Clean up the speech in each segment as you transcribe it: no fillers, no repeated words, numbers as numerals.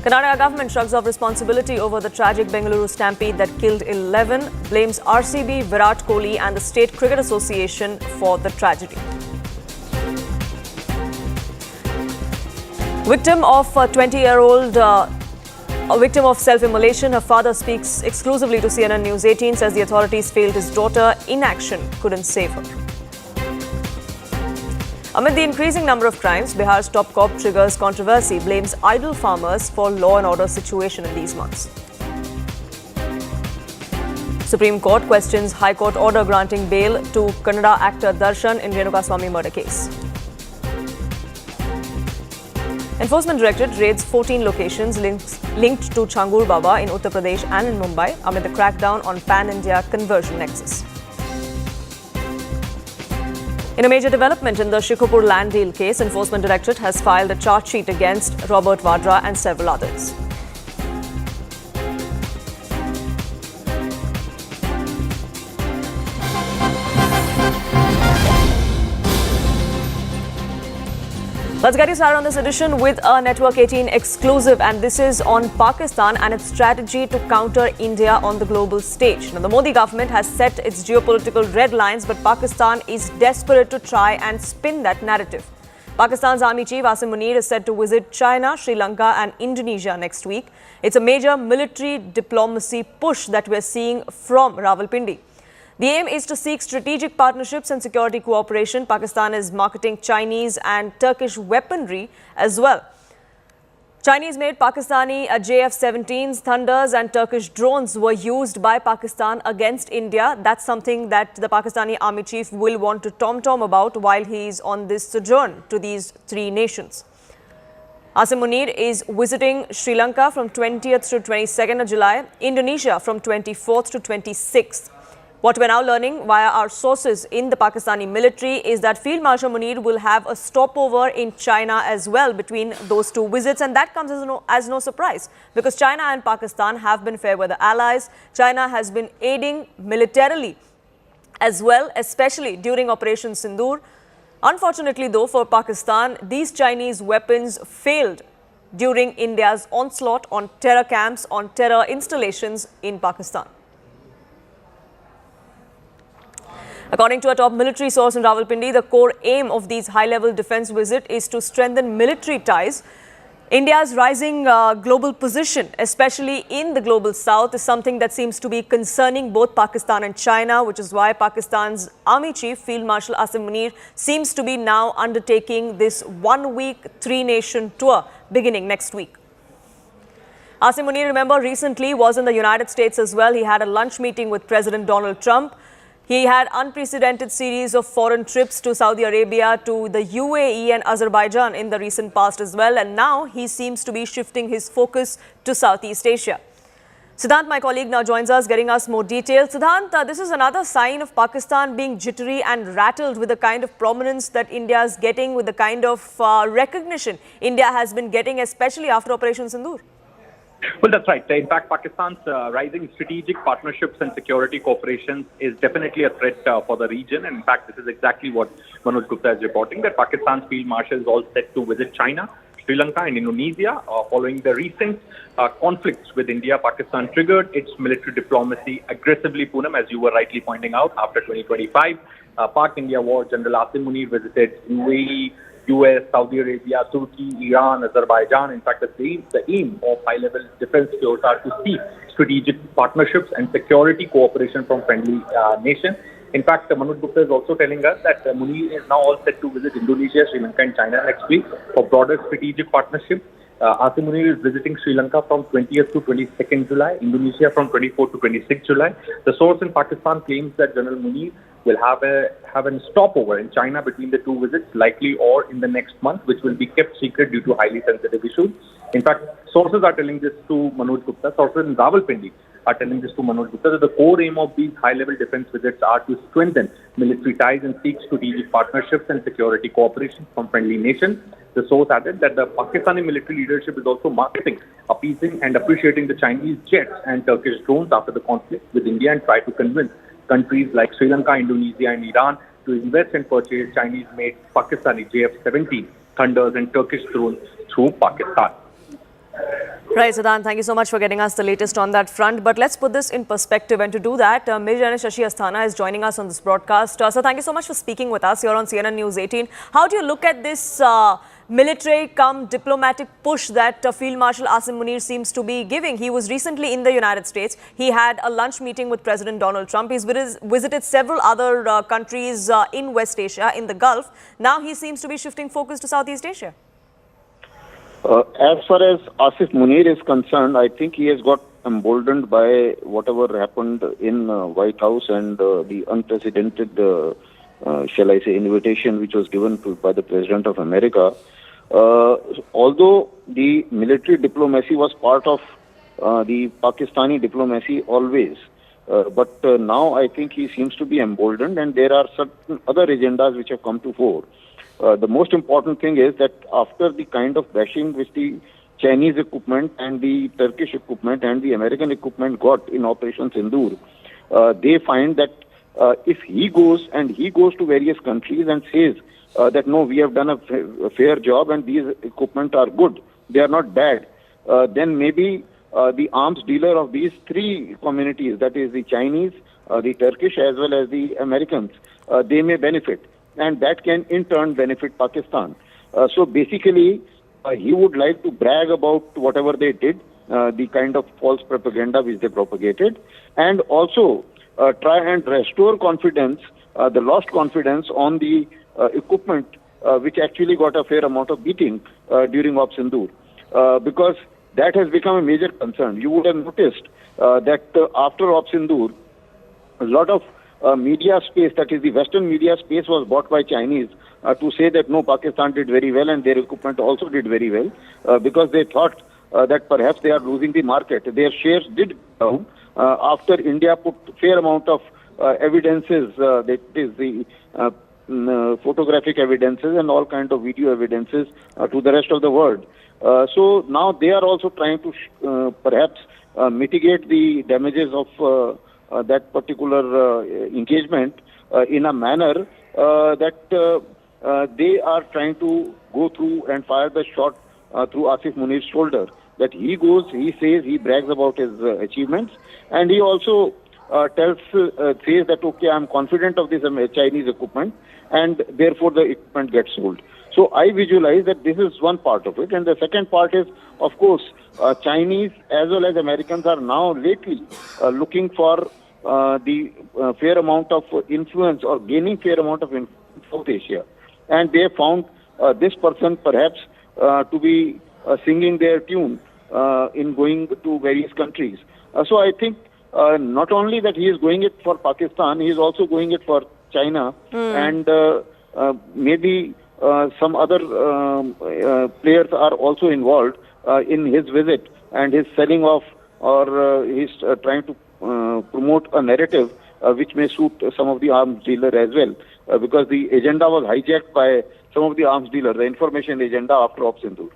Karnataka government shrugs off responsibility over the tragic Bengaluru stampede that killed 11, blames RCB, Virat Kohli and the State Cricket Association for the tragedy. Victim of a 20-year-old a victim of self-immolation, her father speaks exclusively to CNN News 18, says the authorities failed his daughter. Inaction couldn't save her. Amid the increasing number of crimes, Bihar's top cop triggers controversy, blames idle farmers for law and order situation in these months. Supreme Court questions High Court order granting bail to Kannada actor Darshan in Chinnaswamy murder case. Enforcement Directorate raids 14 locations linked to Changur Baba in Uttar Pradesh and in Mumbai amid the crackdown on Pan-India conversion nexus. In a major development in the Shikhupur land deal case, Enforcement Directorate has filed a charge sheet against Robert Vadra and several others. Let's get you started on this edition with a Network 18 exclusive, and this is on Pakistan and its strategy to counter India on the global stage. Now, the Modi government has set its geopolitical red lines, but Pakistan is desperate to try and spin that narrative. Pakistan's Army Chief Asim Munir is set to visit China, Sri Lanka and Indonesia next week. It's a major military diplomacy push that we're seeing from Rawalpindi. The aim is to seek strategic partnerships and security cooperation. Pakistan is marketing Chinese and Turkish weaponry as well. Chinese-made Pakistani JF-17s, Thunders and Turkish drones were used by Pakistan against India. That's something that the Pakistani Army Chief will want to tom-tom about while he is on this sojourn to these three nations. Asim Munir is visiting Sri Lanka from 20th to 22nd of July, Indonesia from 24th to 26th. What we're now learning via our sources in the Pakistani military is that Field Marshal Munir will have a stopover in China as well between those two visits, and that comes as no surprise because China and Pakistan have been fair weather allies. China has been aiding militarily as well, especially during Operation Sindoor. Unfortunately though, for Pakistan, these Chinese weapons failed during India's onslaught on terror camps, on terror installations in Pakistan. According to a top military source in Rawalpindi, the core aim of these high-level defense visits is to strengthen military ties. India's rising global position, especially in the global south, is something that seems to be concerning both Pakistan and China, which is why Pakistan's Army Chief, Field Marshal Asim Munir, seems to be now undertaking this one-week, three-nation tour beginning next week. Asim Munir, remember, recently was in the United States as well. He had a lunch meeting with President Donald Trump. He had unprecedented series of foreign trips to Saudi Arabia, to the UAE and Azerbaijan in the recent past as well. And now he seems to be shifting his focus to Southeast Asia. Siddhant, my colleague, now joins us, getting us more details. Siddhant, this is another sign of Pakistan being jittery and rattled with the kind of prominence that India is getting, with the kind of recognition India has been getting, especially after Operation Sindoor. Well, that's right. In fact, Pakistan's rising strategic partnerships and security cooperation is definitely a threat for the region. And in fact, this is exactly what Manoj Gupta is reporting, that Pakistan's field marshal is all set to visit China, Sri Lanka and Indonesia. Following the recent conflicts with India, Pakistan triggered its military diplomacy aggressively, Poonam, as you were rightly pointing out, after 2025. Pak-India war, General Asim Munir visited UAE, US, Saudi Arabia, Turkey, Iran, Azerbaijan. In fact, the aim of high-level defense tours are to seek strategic partnerships and security cooperation from friendly nations. In fact, Manoj Gupta is also telling us that Munir is now all set to visit Indonesia, Sri Lanka and China next week for broader strategic partnership. Asim Munir is visiting Sri Lanka from 20th to 22nd July, Indonesia from 24th to 26th July. The source in Pakistan claims that General Munir will have a stopover in China between the two visits, likely or in the next month, which will be kept secret due to highly sensitive issues. In fact, sources are telling this to Manoj Gupta. Sources in Rawalpindi are telling this to Manoj Gupta that the core aim of these high-level defense visits are to strengthen military ties and seek strategic partnerships and security cooperation from friendly nations. The source added that the Pakistani military leadership is also marketing, appeasing and appreciating the Chinese jets and Turkish drones after the conflict with India, and try to convince countries like Sri Lanka, Indonesia and Iran to invest and purchase Chinese-made Pakistani JF-17 Thunders and Turkish drones through Pakistan. Right, Siddhant, thank you so much for getting us the latest on that front. But let's put this in perspective. And to do that, Mijan Sethi is joining us on this broadcast. So thank you so much for speaking with us here on CNN News 18. How do you look at this military come diplomatic push that Field Marshal Asim Munir seems to be giving? He was recently in the United States. He had a lunch meeting with President Donald Trump. He's visited several other countries in West Asia, in the Gulf. Now he seems to be shifting focus to Southeast Asia. As far as Asif Munir is concerned, I think he has got emboldened by whatever happened in White House and the unprecedented, shall I say, invitation which was given by the President of America. Although the military diplomacy was part of the Pakistani diplomacy always, but now I think he seems to be emboldened, and there are certain other agendas which have come to fore. The most important thing is that after the kind of bashing which the Chinese equipment and the Turkish equipment and the American equipment got in Operation Sindoor, they find that if he goes to various countries and says that no, we have done a fair job and these equipment are good, they are not bad, then maybe the arms dealer of these three communities, that is the Chinese, the Turkish as well as the Americans, they may benefit. And that can in turn benefit Pakistan. So basically, he would like to brag about whatever they did, the kind of false propaganda which they propagated, and also try and restore confidence, the lost confidence on the equipment which actually got a fair amount of beating during Op Sindoor, because that has become a major concern. You would have noticed that after Op Sindoor, a lot of media space, that is the Western media space, was bought by Chinese to say that no, Pakistan did very well and their equipment also did very well, because they thought that perhaps they are losing the market. Their shares did down after India put fair amount of evidences, that is the photographic evidences and all kind of video evidences to the rest of the world. So now they are also trying to perhaps mitigate the damages of that particular engagement in a manner that they are trying to go through and fire the shot through Asif Munir's shoulder. That he goes, he says, he brags about his achievements, and he also says that, okay, I'm confident of this Chinese equipment, and therefore the equipment gets sold. So I visualize that this is one part of it. And the second part is, of course, Chinese as well as Americans are now lately looking for the fair amount of influence, or gaining fair amount of influence in South Asia. And they have found this person perhaps to be singing their tune in going to various countries. So I think not only that he is going it for Pakistan, he is also going it for China, and maybe some other players are also involved in his visit and his selling of, or he's trying to promote a narrative which may suit some of the arms dealers as well, because the agenda was hijacked by some of the arms dealers, the information agenda after Op Sindoor.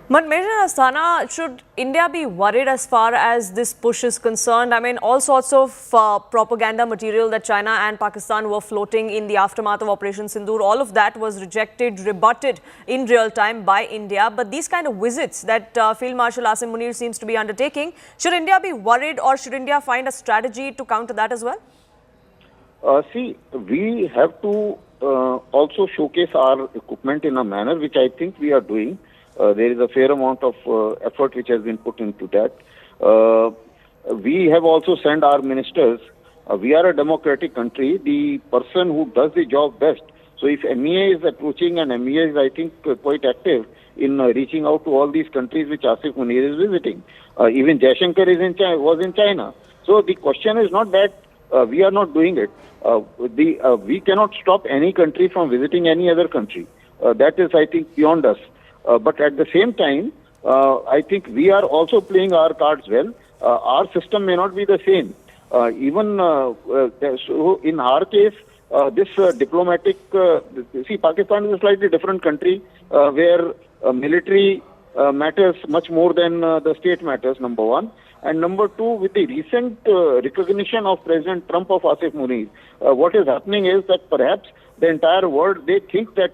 But Major Asthana, should India be worried as far as this push is concerned? I mean, all sorts of propaganda material that China and Pakistan were floating in the aftermath of Operation Sindoor, all of that was rejected, rebutted in real time by India. But these kind of visits that Field Marshal Asim Munir seems to be undertaking, should India be worried, or should India find a strategy to counter that as well? See, we have to also showcase our equipment in a manner which I think we are doing. There is a fair amount of effort which has been put into that. We have also sent our ministers. We are a democratic country. The person who does the job best. So if MEA is approaching, and MEA is, I think, quite active in reaching out to all these countries which Asif Munir is visiting. Even Jaishankar was in China. So the question is not that we are not doing it. We cannot stop any country from visiting any other country. That is, I think, beyond us. But at the same time, I think we are also playing our cards well. Our system may not be the same. So in our case, this diplomatic, see, Pakistan is a slightly different country where military matters much more than the state matters, number one. And number two, with the recent recognition of President Trump of Asif Munir, what is happening is that perhaps the entire world, they think that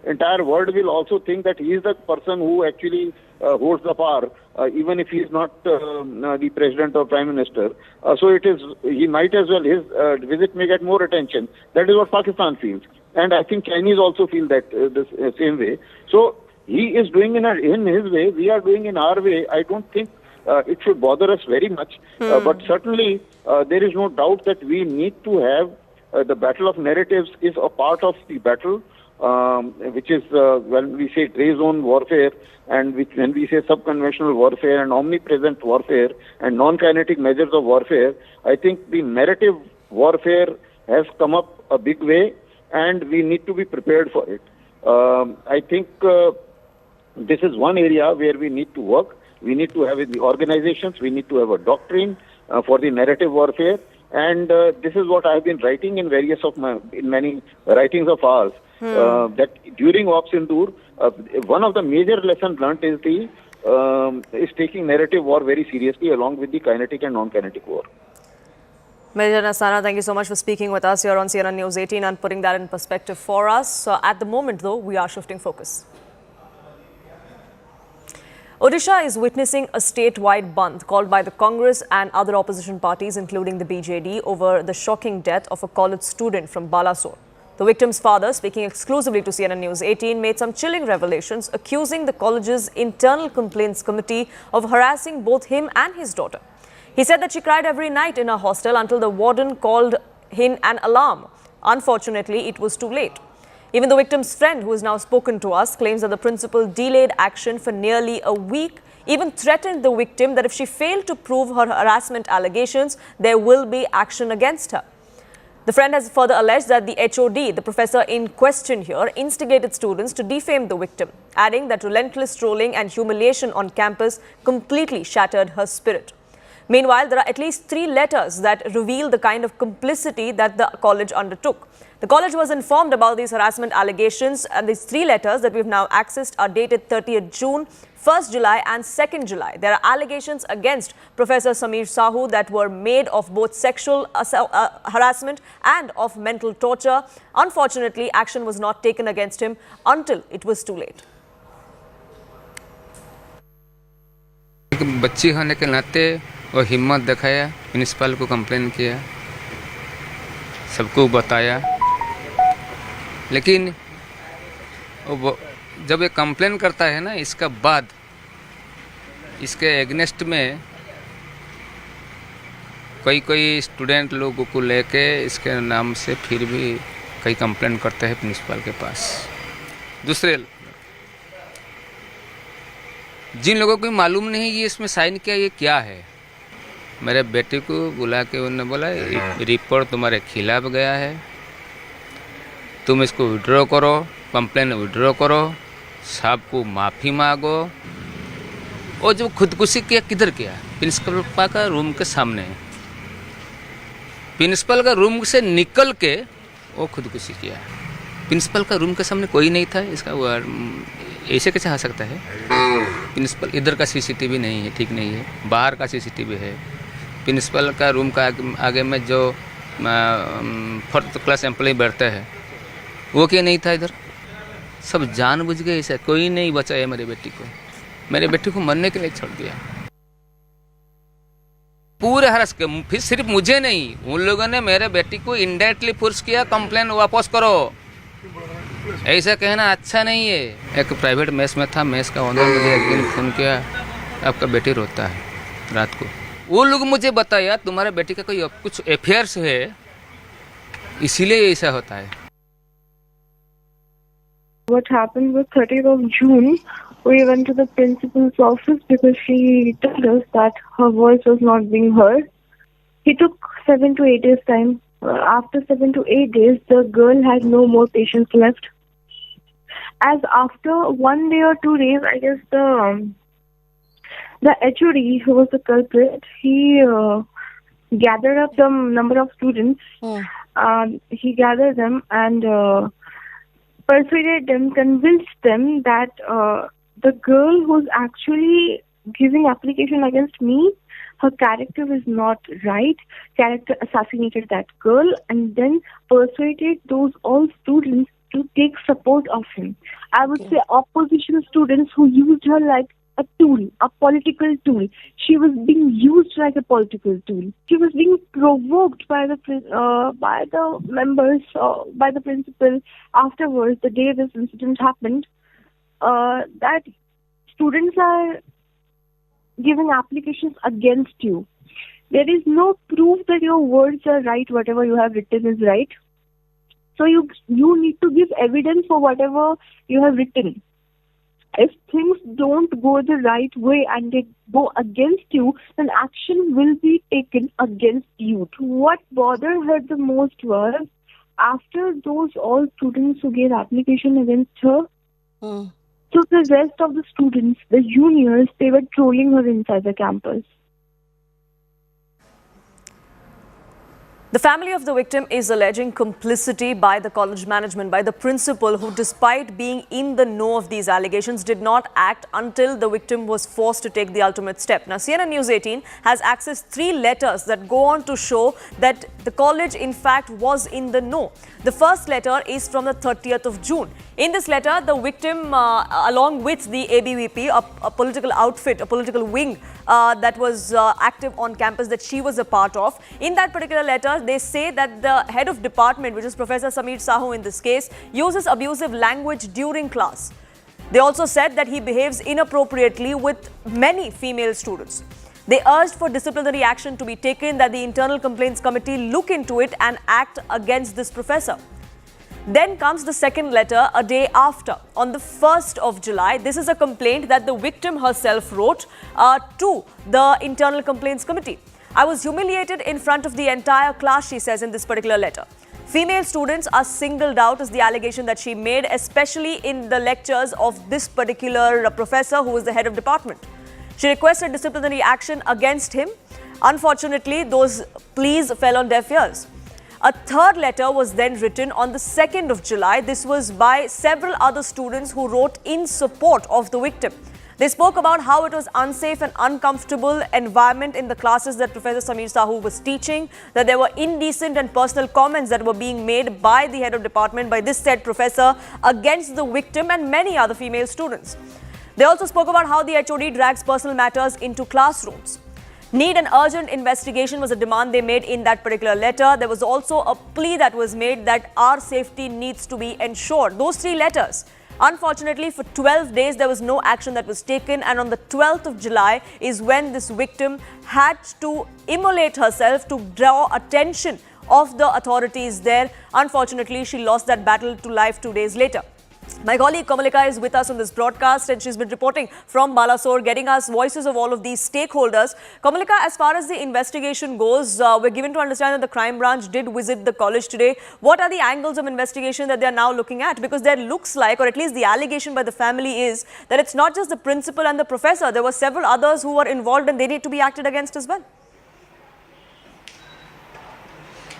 entire world will also think that he is the person who actually holds the power, even if he is not the president or prime minister. So he might as well, his visit may get more attention. That is what Pakistan feels. And I think Chinese also feel that the same way. So he is doing in his way, we are doing in our way. I don't think it should bother us very much. But certainly there is no doubt that we need to have the battle of narratives is a part of the battle, which is when we say grey zone warfare, and when we say subconventional warfare and omnipresent warfare and non-kinetic measures of warfare. I think the narrative warfare has come up a big way, and we need to be prepared for it. I think this is one area where we need to work. We need to have the organizations, we need to have a doctrine for the narrative warfare, and this is what I have been writing in many writings of ours, that during Op Sindoor, one of the major lessons learnt is taking narrative war very seriously along with the kinetic and non-kinetic war. Mijan Sethi, thank you so much for speaking with us here on CNN News 18 and putting that in perspective for us. So at the moment, though, we are shifting focus. Odisha is witnessing a statewide bandh called by the Congress and other opposition parties, including the BJD, over the shocking death of a college student from Balasore. The victim's father, speaking exclusively to CNN News 18, made some chilling revelations, accusing the college's internal complaints committee of harassing both him and his daughter. He said that she cried every night in her hostel until the warden called in an alarm. Unfortunately, it was too late. Even the victim's friend, who has now spoken to us, claims that the principal delayed action for nearly a week, even threatened the victim that if she failed to prove her harassment allegations, there will be action against her. The friend has further alleged that the HOD, the professor in question here, instigated students to defame the victim, adding that relentless trolling and humiliation on campus completely shattered her spirit. Meanwhile, there are at least 3 letters that reveal the kind of complicity that the college undertook. The college was informed about these harassment allegations, and these 3 letters that we've now accessed are dated 30th June, 1st July and 2nd July. There are allegations against Professor Samir Sahu that were made of both sexual harassment and of mental torture. Unfortunately, action was not taken against him until it was too late. बच्ची होने के नाते वो हिम्मत दिखाया, principal को complain किया, सबको बताया, लेकिन जब ये कंप्लेन करता है ना, इसका बाद इसके एगनेस्ट में कोई स्टूडेंट लोगों को लेके इसके नाम से फिर भी कई कंप्लेन करते हैं प्रिंसिपल के पास। दूसरे जिन लोगों को मालूम नहीं ये इसमें साइन किया ये क्या है, मेरे बेटे को बुला के उन्होंने बोला रिपोर्ट तुम्हारे खिलाफ गया है, तुम इसको विड्रॉ करो, कंप्लेन विड्रॉ करो, साहब को माफ़ी मांगो। और जब खुदकुशी किया किधर किया? प्रिंसिपल का रूम के सामने। प्रिंसिपल का रूम से निकल के वो खुदकुशी किया। प्रिंसिपल का रूम के सामने कोई नहीं था, इसका ऐसे कैसे आ सकता है? प्रिंसिपल इधर का सीसीटीवी नहीं है, ठीक नहीं है, बाहर का सीसीटीवी है। प्रिंसिपल का रूम का आगे में जो 4th क्लास एम्प्लॉय बैठते हैं वो क्या नहीं था? इधर सब जानबूझ के ऐसा कोई नहीं बचाया मेरे बेटी को मरने के लिए छोड़ दिया। पूरे हरास के, फिर सिर्फ मुझे नहीं, उन लोगों ने मेरे बेटी को इनडायरेक्टली फोर्स किया, कंप्लेन वापस करो। ऐसा कहना अच्छा नहीं है। एक प्राइवेट मेस में था, मेस का ओनर मुझे एक दिन फोन किया, आपका बेटी रोता है रात को। वो लोग मुझे बताया तुम्हारे बेटी का कोई कुछ अफेयर्स है, इसीलिए ऐसा होता है। What happened was 30th of June, we went to the principal's office because she told us that her voice was not being heard. He took 7 to 8 days time. After 7 to 8 days, the girl had no more patience left. As after 1 day or 2 days, I guess the HOD, who was the culprit, he gathered up some number of students. He gathered them and persuaded them, convinced them that the girl who's actually giving application against me, her character is not right. Character assassinated that girl, and then persuaded those all students to take support of him. I would say opposition students who used her like a tool, a political tool. She was being used like a political tool. She was being provoked by the members, by the principal afterwards, the day this incident happened, that students are giving applications against you. There is no proof that your words are right, whatever you have written is right. So you need to give evidence for whatever you have written. If things don't go the right way and they go against you, then action will be taken against you. What bothered her the most was, after those all students who gave application against her, so the rest of the students, the juniors, they were trolling her inside the campus. The family of the victim is alleging complicity by the college management, by the principal, who, despite being in the know of these allegations, did not act until the victim was forced to take the ultimate step. Now, CNN News 18 has accessed 3 letters that go on to show that the college, in fact, was in the know. The first letter is from the 30th of June. In this letter, the victim, along with the ABVP, a political outfit, a political wing that was active on campus that she was a part of, in that particular letter, they say that the head of department, which is Professor Samir Sahu in this case, uses abusive language during class. They also said that he behaves inappropriately with many female students. They urged for disciplinary action to be taken, that the Internal Complaints Committee look into it and act against this professor. Then comes the second letter a day after, on the 1st of July. This is a complaint that the victim herself wrote to the Internal Complaints Committee. I was humiliated in front of the entire class, she says in this particular letter. Female students are singled out as the allegation that she made, especially in the lectures of this particular professor who is the head of department. She requested disciplinary action against him. Unfortunately, those pleas fell on deaf ears. A third letter was then written on the 2nd of July. This was by several other students who wrote in support of the victim. They spoke about how it was unsafe and uncomfortable environment in the classes that Professor Samir Sahu was teaching, that there were indecent and personal comments that were being made by the head of department, by this said professor, against the victim and many other female students. They also spoke about how the HOD drags personal matters into classrooms. Need an urgent investigation was a demand they made in that particular letter. There was also a plea that was made that our safety needs to be ensured. Those 3 letters. Unfortunately, for 12 days, there was no action that was taken. And on the 12th of July is when this victim had to immolate herself to draw attention of the authorities there. Unfortunately, she lost that battle to life 2 days later. My colleague Kamalika is with us on this broadcast, and she's been reporting from Balasore, getting us voices of all of these stakeholders. Kamalika, as far as the investigation goes, we're given to understand that the crime branch did visit the college today. What are the angles of investigation that they're now looking at? Because there looks like, or at least the allegation by the family is, that it's not just the principal and the professor. There were several others who were involved and they need to be acted against as well.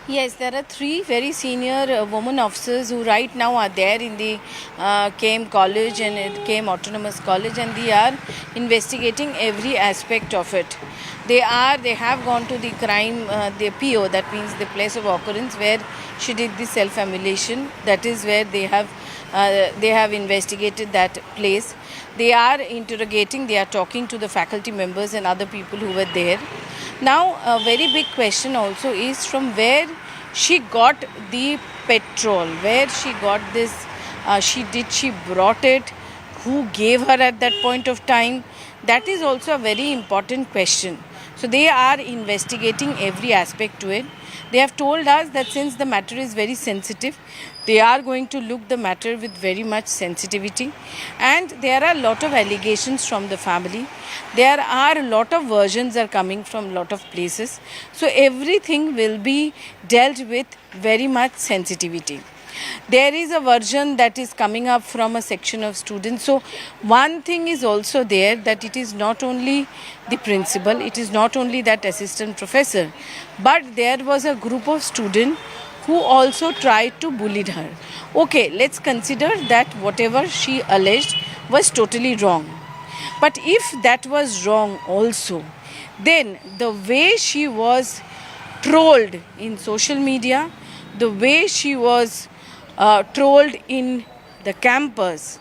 Yes, there are 3 very senior women officers who right now are there in the KM College and KM Autonomous College, and they are investigating every aspect of it. They have gone to the crime, the PO, that means the place of occurrence where she did the self-immolation. That is where they have investigated that place. They are interrogating, they are talking to the faculty members and other people who were there. Now, a very big question also is from where she got the petrol, where she got this, she brought it, who gave her at that point of time. That is also a very important question. So they are investigating every aspect to it. They have told us that since the matter is very sensitive, they are going to look the matter with very much sensitivity, and there are a lot of allegations from the family. There are a lot of versions are coming from a lot of places. So everything will be dealt with very much sensitivity. There is a version that is coming up from a section of students. So one thing is also there, that it is not only the principal, it is not only that assistant professor, but there was a group of students who also tried to bully her. Okay, let's consider that whatever she alleged was totally wrong. But if that was wrong also, then the way she was trolled in social media, the way she was trolled in the campus.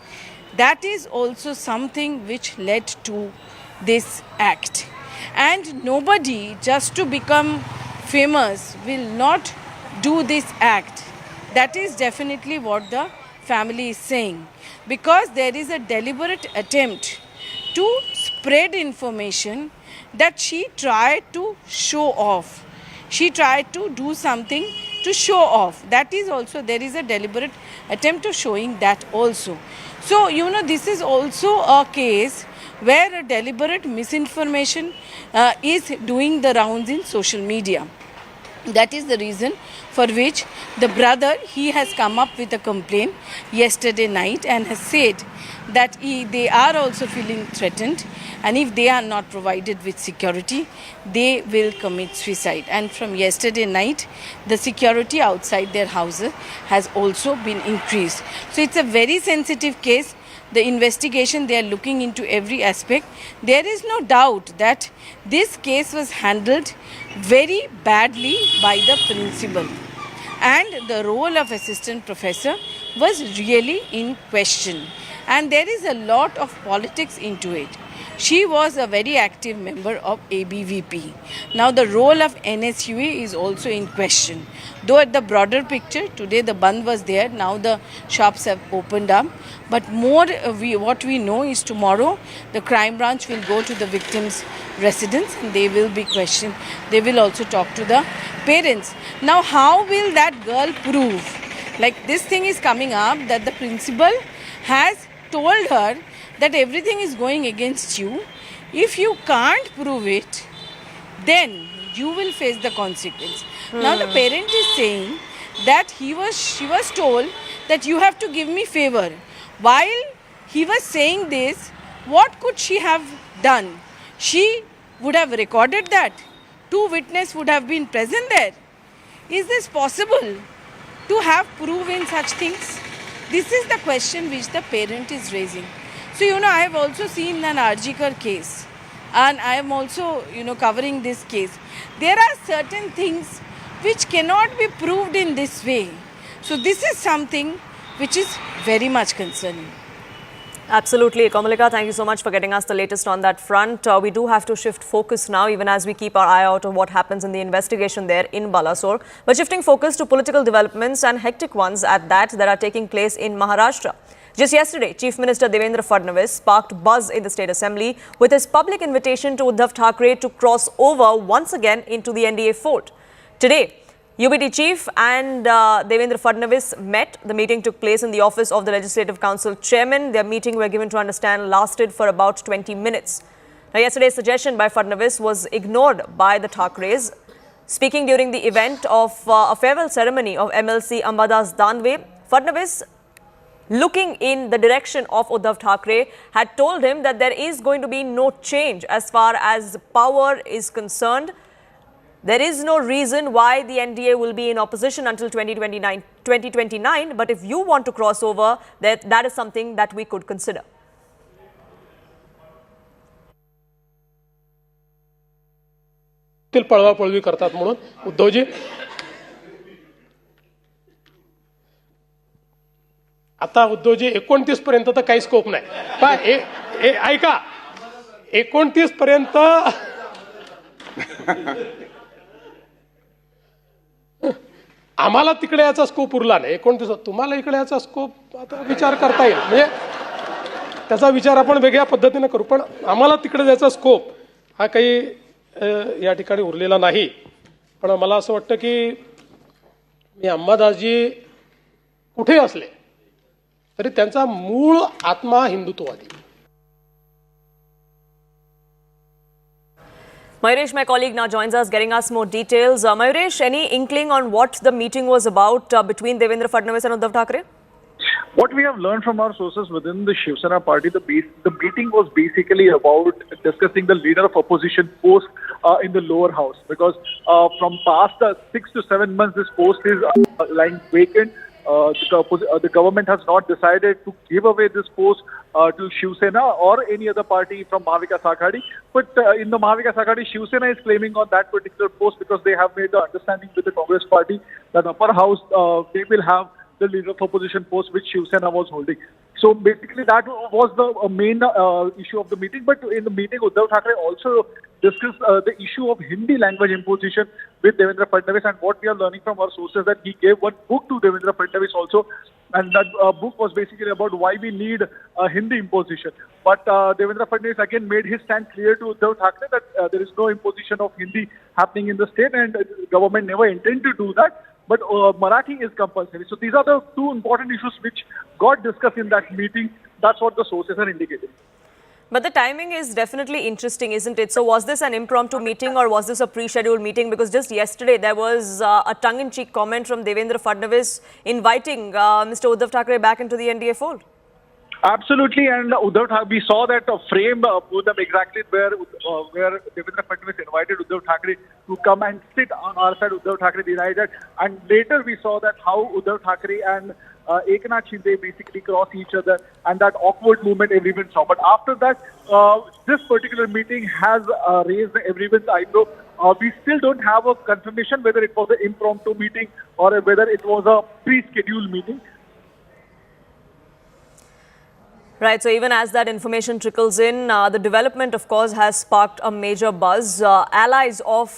That is also something which led to this act. And nobody, just to become famous, will not do this act. That is definitely what the family is saying. Because there is a deliberate attempt to spread information that she tried to show off. She tried to do something to show off. That is also, there is a deliberate attempt of showing that also. So, this is also a case where a deliberate misinformation is doing the rounds in social media. That is the reason for which the brother, he has come up with a complaint yesterday night and has said that they are also feeling threatened, and if they are not provided with security, they will commit suicide. And from yesterday night, the security outside their houses has also been increased. So it's a very sensitive case. The investigation, they are looking into every aspect. There is no doubt that this case was handled very badly by the principal, and the role of assistant professor was really in question, and there is a lot of politics into it. She was a very active member of ABVP. Now the role of NSUA is also in question. Though at the broader picture, today the Bandh was there, now the shops have opened up. But more, what we know is tomorrow the crime branch will go to the victim's residence and they will be questioned. They will also talk to the parents. Now how will that girl prove? Like this thing is coming up that the principal has told her that everything is going against you. If you can't prove it, then you will face the consequence. Now the parent is saying that she was told that you have to give me favor. While he was saying this, what could she have done? She would have recorded that. 2 witnesses would have been present there. Is this possible to have proven such things? This is the question which the parent is raising. So, I have also seen an Arjikar case, and I am also, covering this case. There are certain things which cannot be proved in this way. So, this is something which is very much concerning. Absolutely. Kamalika, thank you so much for getting us the latest on that front. We do have to shift focus now, even as we keep our eye out on what happens in the investigation there in Balasore. But shifting focus to political developments, and hectic ones at that are taking place in Maharashtra. Just yesterday, Chief Minister Devendra Fadnavis sparked buzz in the State Assembly with his public invitation to Uddhav Thackeray to cross over once again into the NDA fold. Today, UBT Chief and Devendra Fadnavis met. The meeting took place in the office of the Legislative Council Chairman. Their meeting, we're given to understand, lasted for about 20 minutes. Now, yesterday's suggestion by Fadnavis was ignored by the Thackerays. Speaking during the event of a farewell ceremony of MLC Ambadas Danve, Fadnavis, looking in the direction of Uddhav Thackeray, had told him that there is going to be no change as far as power is concerned. There is no reason why the NDA will be in opposition until 2029, but if you want to cross over, that is something that we could consider. पळवापळवी करतात म्हणून उद्धवजी आता उद्धवजी 29 पर्यंत तर काही scope नाही पण ऐका 29 पर्यंत आम्हाला तिकडे याचा स्कोप उरला नाही 29 तुम्हाला इकडे याचा स्कोप आता विचार करता येईल म्हणजे त्याचा विचार आपण वेगळ्या पद्धतीने करू पण आम्हाला तिकडे याचा स्कोप हा काही या ठिकाणी उरलेला नाही पण मला असं वाटतं की मी अंबादासजी कुठे असले तरी त्यांचा मूळ आत्मा हिंदुत्ववादी. Mayuresh, my colleague, now joins us, getting us more details. Mayuresh, any inkling on what the meeting was about between Devendra Fadnavis and Uddhav Thackeray? What we have learned from our sources within the Shiv Sena party, the meeting was basically about discussing the leader of opposition post in the lower house. Because from past 6 to 7 months, this post is lying vacant. The government has not decided to give away this post to Shiv Sena or any other party from Mahavikas Aghadi. But in the Mahavikas Aghadi, Shiv Sena is claiming on that particular post because they have made the understanding with the Congress party that upper house, they will have the leader of opposition post which Shiv Sena was holding. So basically that was the main issue of the meeting. But in the meeting, Uddhav Thackeray also discussed the issue of Hindi language imposition with Devendra Fadnavis, and what we are learning from our sources that he gave one book to Devendra Fadnavis also, and that book was basically about why we need Hindi imposition. But Devendra Fadnavis again made his stand clear to Uddhav Thackeray that there is no imposition of Hindi happening in the state, and government never intended to do that. But Marathi is compulsory. So these are the two important issues which got discussed in that meeting. That's what the sources are indicating. But the timing is definitely interesting, isn't it? So was this an impromptu meeting or was this a pre-scheduled meeting? Because just yesterday there was a tongue-in-cheek comment from Devendra Fadnavis inviting Mr. Uddhav Thackeray back into the NDA fold. Absolutely, and we saw that frame put them exactly where Devendra Fadnavis invited Uddhav Thackeray to come and sit on our side. Uddhav Thackeray denied that, and later we saw that how Uddhav Thackeray and Eknath Shinde basically crossed each other, and that awkward movement everyone saw. But after that, this particular meeting has raised everyone's eyebrow. We still don't have a confirmation whether it was an impromptu meeting or whether it was a pre-scheduled meeting. Right, so even as that information trickles in, the development, of course, has sparked a major buzz. Allies of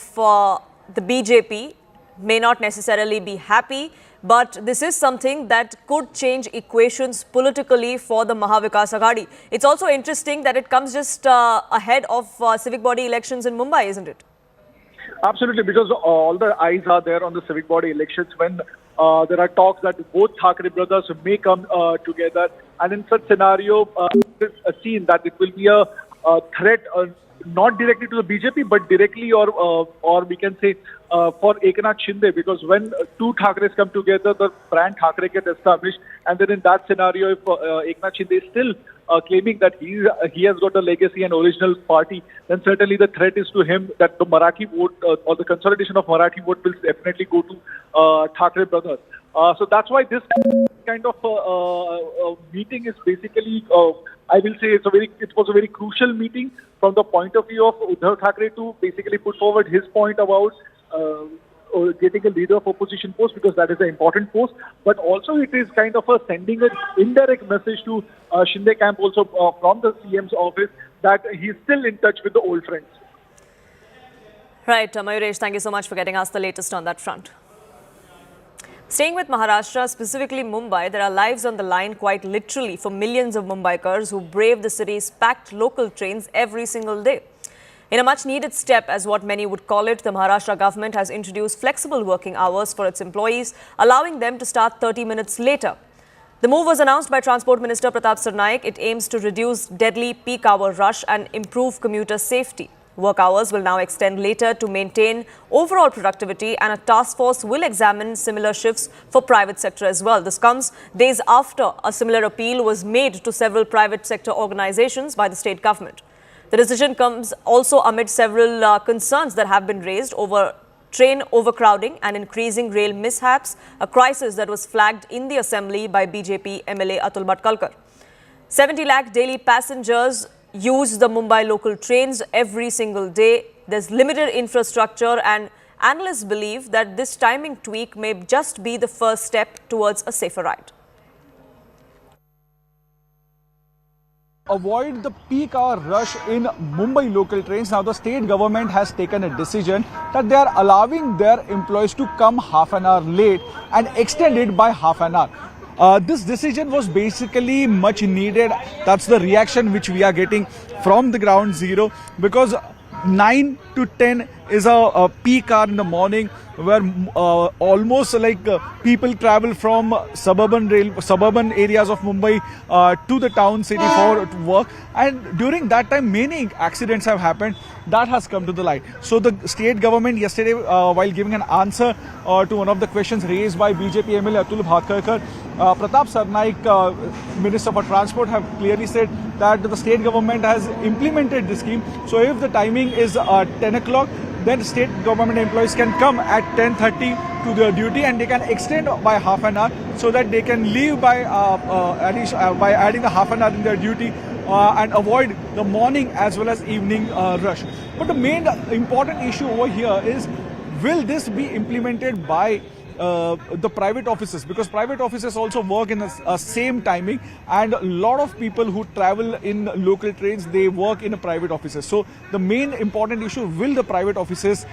the BJP may not necessarily be happy, but this is something that could change equations politically for the Mahavikas Aghadi. It's also interesting that it comes just ahead of civic body elections in Mumbai, isn't it? Absolutely, because all the eyes are there on the civic body elections when there are talks that both Thackeray brothers may come together. And in such scenario, it is seen that it will be a threat not directly to the BJP, but directly or we can say for Eknath Shinde, because when two Thackerays come together, the brand Thackeray gets established. And then in that scenario, if Eknath Shinde is still claiming that he has got a legacy and original party, then certainly the threat is to him that the Marathi vote or the consolidation of Marathi vote will definitely go to Thackeray brothers. So that's why this kind of meeting is basically, I will say, it was a very crucial meeting from the point of view of Uddhav Thackeray to basically put forward his point about getting a leader of opposition post, because that is an important post. But also it is kind of sending an indirect message to Shinde camp also from the CM's office that he's still in touch with the old friends. Right, Mayuresh, thank you so much for getting us the latest on that front. Staying with Maharashtra, specifically Mumbai, there are lives on the line quite literally for millions of Mumbaikars who brave the city's packed local trains every single day. In a much-needed step, as what many would call it, the Maharashtra government has introduced flexible working hours for its employees, allowing them to start 30 minutes later. The move was announced by Transport Minister Pratap Sarnaik. It aims to reduce deadly peak hour rush and improve commuter safety. Work hours will now extend later to maintain overall productivity, and a task force will examine similar shifts for private sector as well. This comes days after a similar appeal was made to several private sector organizations by the state government. The decision comes also amid several concerns that have been raised over train overcrowding and increasing rail mishaps, a crisis that was flagged in the assembly by BJP MLA Atul Bhatkalkar. 70 lakh daily passengers use the Mumbai local trains every single day. There's limited infrastructure, and analysts believe that this timing tweak may just be the first step towards a safer ride. Avoid the peak hour rush in Mumbai local trains. Now the state government has taken a decision that they are allowing their employees to come half an hour late and extend it by half an hour. This decision was basically much needed. That's the reaction which we are getting from the ground zero, because 9 to 10 is a peak hour in the morning where almost like people travel from suburban areas of Mumbai to the town city for work, and during that time many accidents have happened. That has come to the light. So the state government yesterday, while giving an answer to one of the questions raised by BJP MLA Atul Bhatkalkar, Pratap Sarnaik, Minister for Transport, have clearly said that the state government has implemented this scheme. So if the timing is 10 o'clock, then state government employees can come at 10:30 to their duty, and they can extend by half an hour so that they can leave by adding the half an hour in their duty and avoid the morning as well as evening rush. But the main important issue over here is, will this be implemented by the private offices, because private offices also work in a same timing, and a lot of people who travel in local trains, they work in a private offices. So the main important issue, will the private offices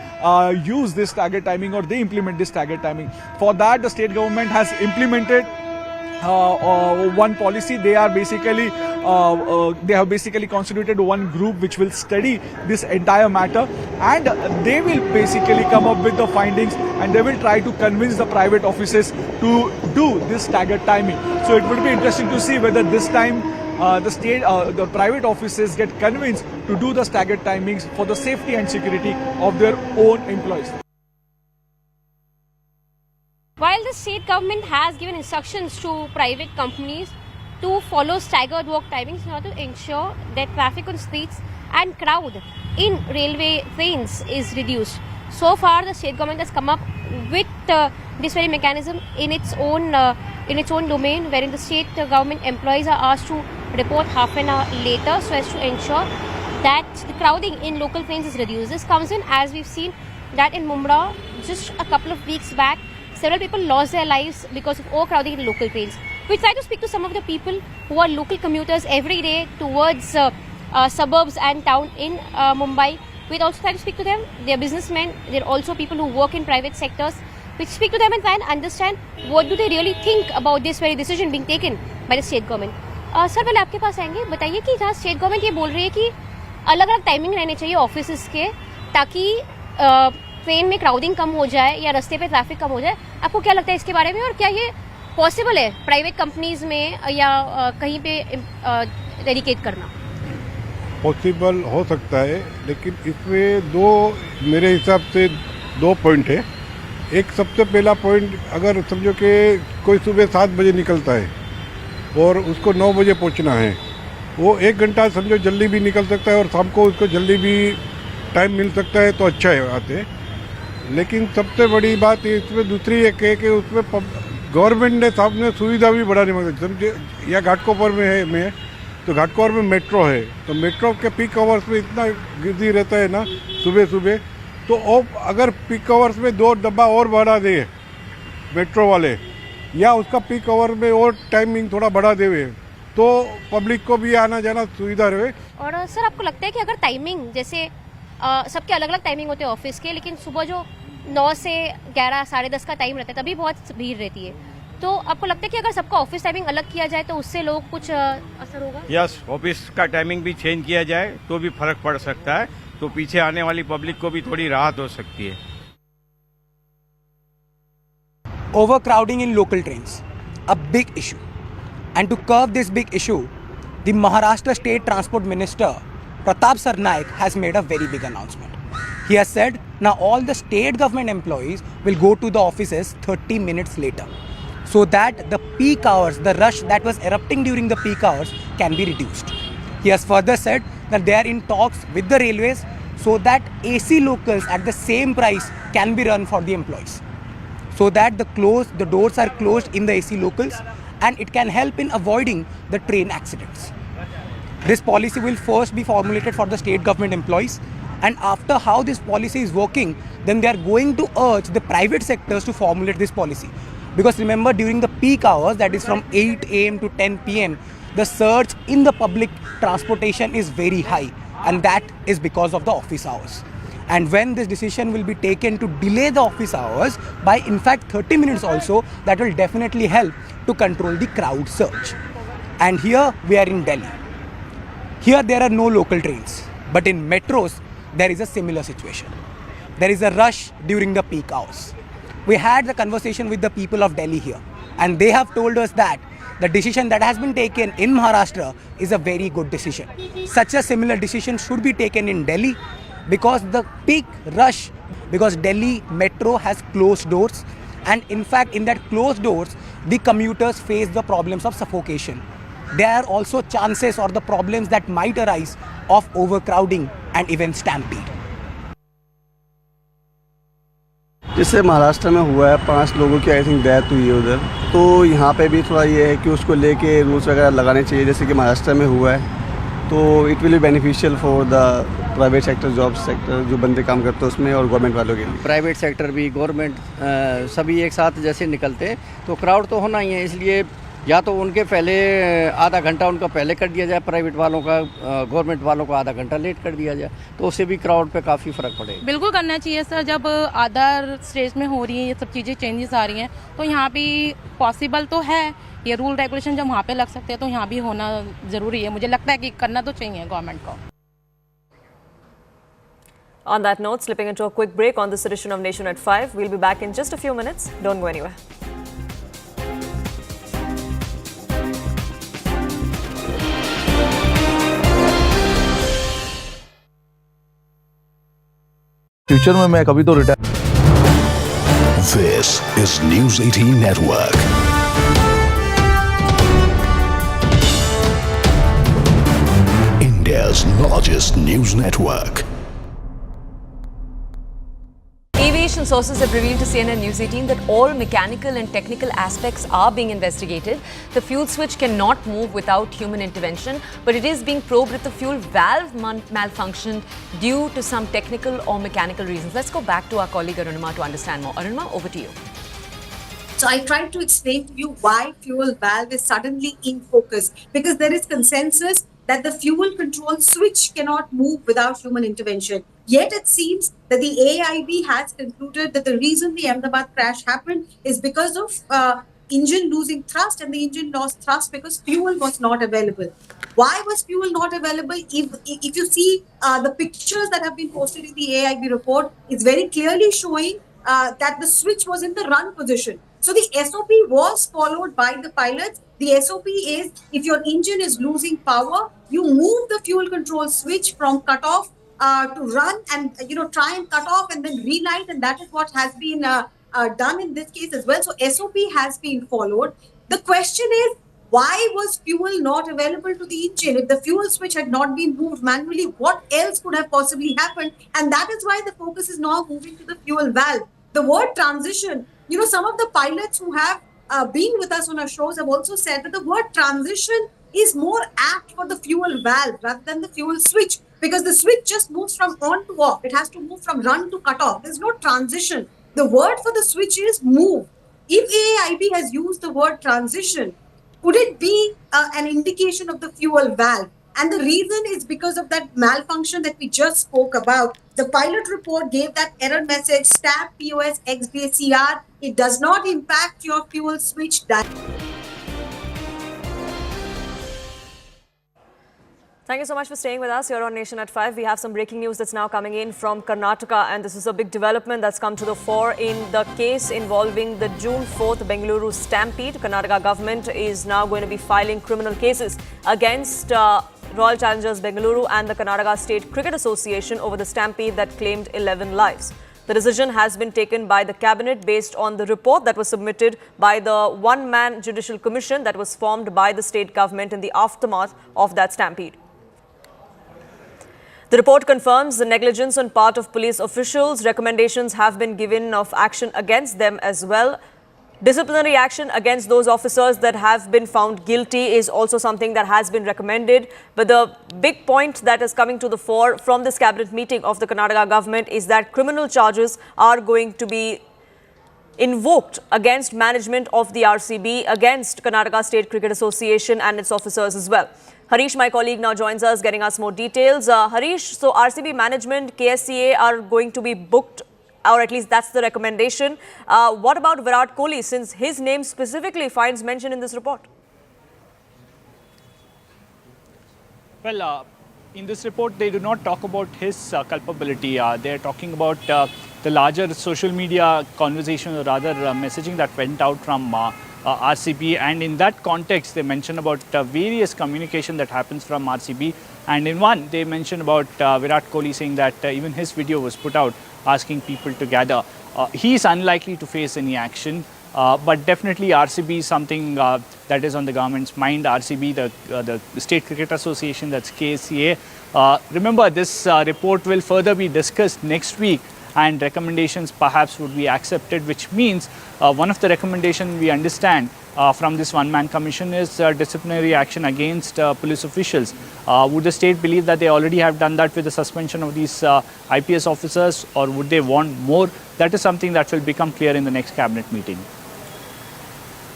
use this staggered timing, or they implement this staggered timing? For that, the state government has implemented one policy. They are basically they have basically constituted one group which will study this entire matter, and they will basically come up with the findings, and they will try to convince the private offices to do this staggered timing. So it would be interesting to see whether this time the private offices get convinced to do the staggered timings for the safety and security of their own employees. While the state government has given instructions to private companies to follow staggered work timings in order to ensure that traffic on streets and crowd in railway trains is reduced, so far the state government has come up with this very mechanism in its own domain, wherein the state government employees are asked to report half an hour later so as to ensure that the crowding in local trains is reduced. This comes in as we've seen that in Mumbai just a couple of weeks back, several people lost their lives because of overcrowding in local trains. We try to speak to some of the people who are local commuters every day towards suburbs and town in Mumbai. We also try to speak to them. They are businessmen. They are also people who work in private sectors. We speak to them and try and understand what do they really think about this very decision being taken by the state government. Sir पहले आपके पास आएंगे, बताइए कि जहाँ state government ये बोल रही है कि अलग अलग टाइमिंग रहने चाहिए ऑफिस के, ताकि ट्रेन में क्राउडिंग कम हो जाए या रास्ते पे ट्रैफिक कम हो जाए, आपको क्या लगता है इसके बारे में, और क्या ये पॉसिबल है प्राइवेट कंपनीज में या कहीं पे डेडिकेट करना? पॉसिबल हो सकता है, लेकिन इसमें मेरे हिसाब से दो पॉइंट है. एक सबसे पहला पॉइंट, अगर समझो कि कोई सुबह 7 बजे निकलता है और उसको 9 बजे पहुंचना है, वो 1 घंटा समझो जल्दी भी निकल सकता है और शाम को उसको जल्दी भी टाइम मिल सकता है, तो अच्छा है बात है. लेकिन सबसे बड़ी बात इसमें दूसरी एक है कि उसमें गवर्नमेंट ने सामने सुविधा भी बढ़ानी मांगी. समझे, या घाटकोपर में है मैं, तो घाटकोपर में मेट्रो है, तो मेट्रो के पीक आवर्स में इतना बिजी रहता है ना सुबह, तो अगर पीक आवर्स में 2 डब्बा और बढ़ा दे मेट्रो वाले, या उसका पीक आवर में और टाइमिंग थोड़ा बढ़ा देवे, तो पब्लिक को भी आना जाना सुविधा रहे. और सर आपको लगता है कि अगर टाइमिंग जैसे सबके अलग अलग टाइमिंग होते हैं ऑफिस के, लेकिन सुबह जो 9 से 11 साढ़े 10 का टाइम रहता है तभी बहुत भीड़ रहती है, तो आपको लगता है कि अगर सबका ऑफिस टाइमिंग अलग किया जाए तो उससे लोग कुछ असर होगा? यस, ऑफिस का टाइमिंग भी चेंज किया जाए तो भी फर्क पड़ सकता है, तो पीछे आने वाली पब्लिक को भी थोड़ी राहत हो सकती है. Overcrowding in local trains, a big issue, and to curb this big issue, the Maharashtra State Transport Minister Pratap Sarnaik has made a very big announcement. He has said now all the state government employees will go to the offices 30 minutes later, so that the peak hours, the rush that was erupting during the peak hours, can be reduced. He has further said that they are in talks with the railways so that AC locals at the same price can be run for the employees, so that the doors are closed in the AC locals, and it can help in avoiding the train accidents. This policy will first be formulated for the state government employees, and after how this policy is working, then they are going to urge the private sectors to formulate this policy. Because remember, during the peak hours, that is from 8 AM to 10 PM, the surge in the public transportation is very high, and that is because of the office hours. And when this decision will be taken to delay the office hours by in fact 30 minutes also, that will definitely help to control the crowd surge. And here we are in Delhi. Here there are no local trains, but in metros there is a similar situation. There is a rush during the peak hours. We had the conversation with the people of Delhi here, and they have told us that the decision that has been taken in Maharashtra is a very good decision. Such a similar decision should be taken in Delhi, because the peak rush, because Delhi metro has closed doors, and in fact in that closed doors the commuters face the problems of suffocation. There are also chances or the problems that might arise of overcrowding and even stampede. जिससे महाराष्ट्र में हुआ है 5 लोगों की I think death हुई है उधर, तो यहाँ पे भी थोड़ा ये है कि उसको लेके रूल्स वगैरह लगाने चाहिए, जैसे कि महाराष्ट्र में हुआ है. तो it will be beneficial for the private sector, job sector, जो बंदे काम करते हैं उसमें, और गवर्नमेंट वालों के लिए। प्राइवेट सेक्टर भी, गवर्नमेंट सभी एक साथ जैसे निकलते तो क्राउड तो होना ही है, इसलिए या तो उनके पहले आधा घंटा उनका पहले कर दिया जाए, प्राइवेट वालों का, गवर्नमेंट वालों को आधा घंटा लेट कर दिया जाए, तो उससे भी क्राउड पे काफ़ी फ़र्क पड़ेगा। बिल्कुल करना चाहिए सर, जब अदर स्टेट्स में हो रही है ये सब चीज़ें, चेंजेस आ रही हैं, तो यहाँ भी पॉसिबल तो है, ये रूल रेगुलेशन जब वहाँ पे लग सकते हैं तो यहाँ भी होना ज़रूरी है। मुझे लगता है कि करना तो चाहिए गवर्नमेंट को। On that note, slipping into a quick break on this edition of Nation at 5. We'll be back in just a few minutes. Don't go anywhere. Future में मैं कभी तो retire. This is News 18 Network. India's largest news network. Aviation sources have revealed to CNN News 18 that all mechanical and technical aspects are being investigated. The fuel switch cannot move without human intervention, but it is being probed if the fuel valve malfunctioned due to some technical or mechanical reasons. Let's go back to our colleague Arunima to understand more. Arunima, over to you. So I tried to explain to you why fuel valve is suddenly in focus, because there is consensus that the fuel control switch cannot move without human intervention. Yet it seems that the AIB has concluded that the reason the Ahmedabad crash happened is because of engine losing thrust, and the engine lost thrust because fuel was not available. Why was fuel not available? If you see the pictures that have been posted in the AIB report, it's very clearly showing that the switch was in the run position. So the SOP was followed by the pilots. The SOP is, if your engine is losing power, you move the fuel control switch from cutoff to run, and try and cut off and then relight, and that is what has been done in this case as well. So SOP has been followed. The question is, why was fuel not available to the engine? If the fuel switch had not been moved manually, what else could have possibly happened? And that is why the focus is now moving to the fuel valve. The word transition, some of the pilots who have been with us on our shows have also said that the word transition is more apt for the fuel valve rather than the fuel switch, because the switch just moves from on to off. It has to move from run to cut off. There's no transition. The word for the switch is move. If AIB has used the word transition, could it be an indication of the fuel valve? And the reason is because of that malfunction that we just spoke about. The pilot report gave that error message, stab POS XDCR. It does not impact your fuel switch. Thank you so much for staying with us here on Nation at 5. We have some breaking news that's now coming in from Karnataka, and this is a big development that's come to the fore in the case involving the June 4th Bengaluru stampede. Karnataka government is now going to be filing criminal cases against Royal Challengers Bengaluru and the Karnataka State Cricket Association over the stampede that claimed 11 lives. The decision has been taken by the cabinet based on the report that was submitted by the one-man judicial commission that was formed by the state government in the aftermath of that stampede. The report confirms the negligence on part of police officials. Recommendations have been given of action against them as well. Disciplinary action against those officers that have been found guilty is also something that has been recommended. But the big point that is coming to the fore from this cabinet meeting of the Karnataka government is that criminal charges are going to be invoked against management of the RCB, against Karnataka State Cricket Association and its officers as well. Harish, my colleague, now joins us, getting us more details. Harish, so RCB management, KSCA are going to be booked, or at least that's the recommendation. What about Virat Kohli, since his name specifically finds mention in this report? Well, in this report, they do not talk about his culpability. They are talking about the larger social media conversation, or rather messaging that went out from RCB, and in that context they mention about various communication that happens from RCB, and in one they mention about Virat Kohli saying that even his video was put out asking people to gather. He is unlikely to face any action, but definitely RCB is something that is on the government's mind. RCB, the State Cricket Association, that's KSCA. Remember, this report will further be discussed next week, and recommendations perhaps would be accepted, which means one of the recommendations we understand from this one-man commission is disciplinary action against police officials. Would the state believe that they already have done that with the suspension of these IPS officers, or would they want more? That is something that will become clear in the next cabinet meeting.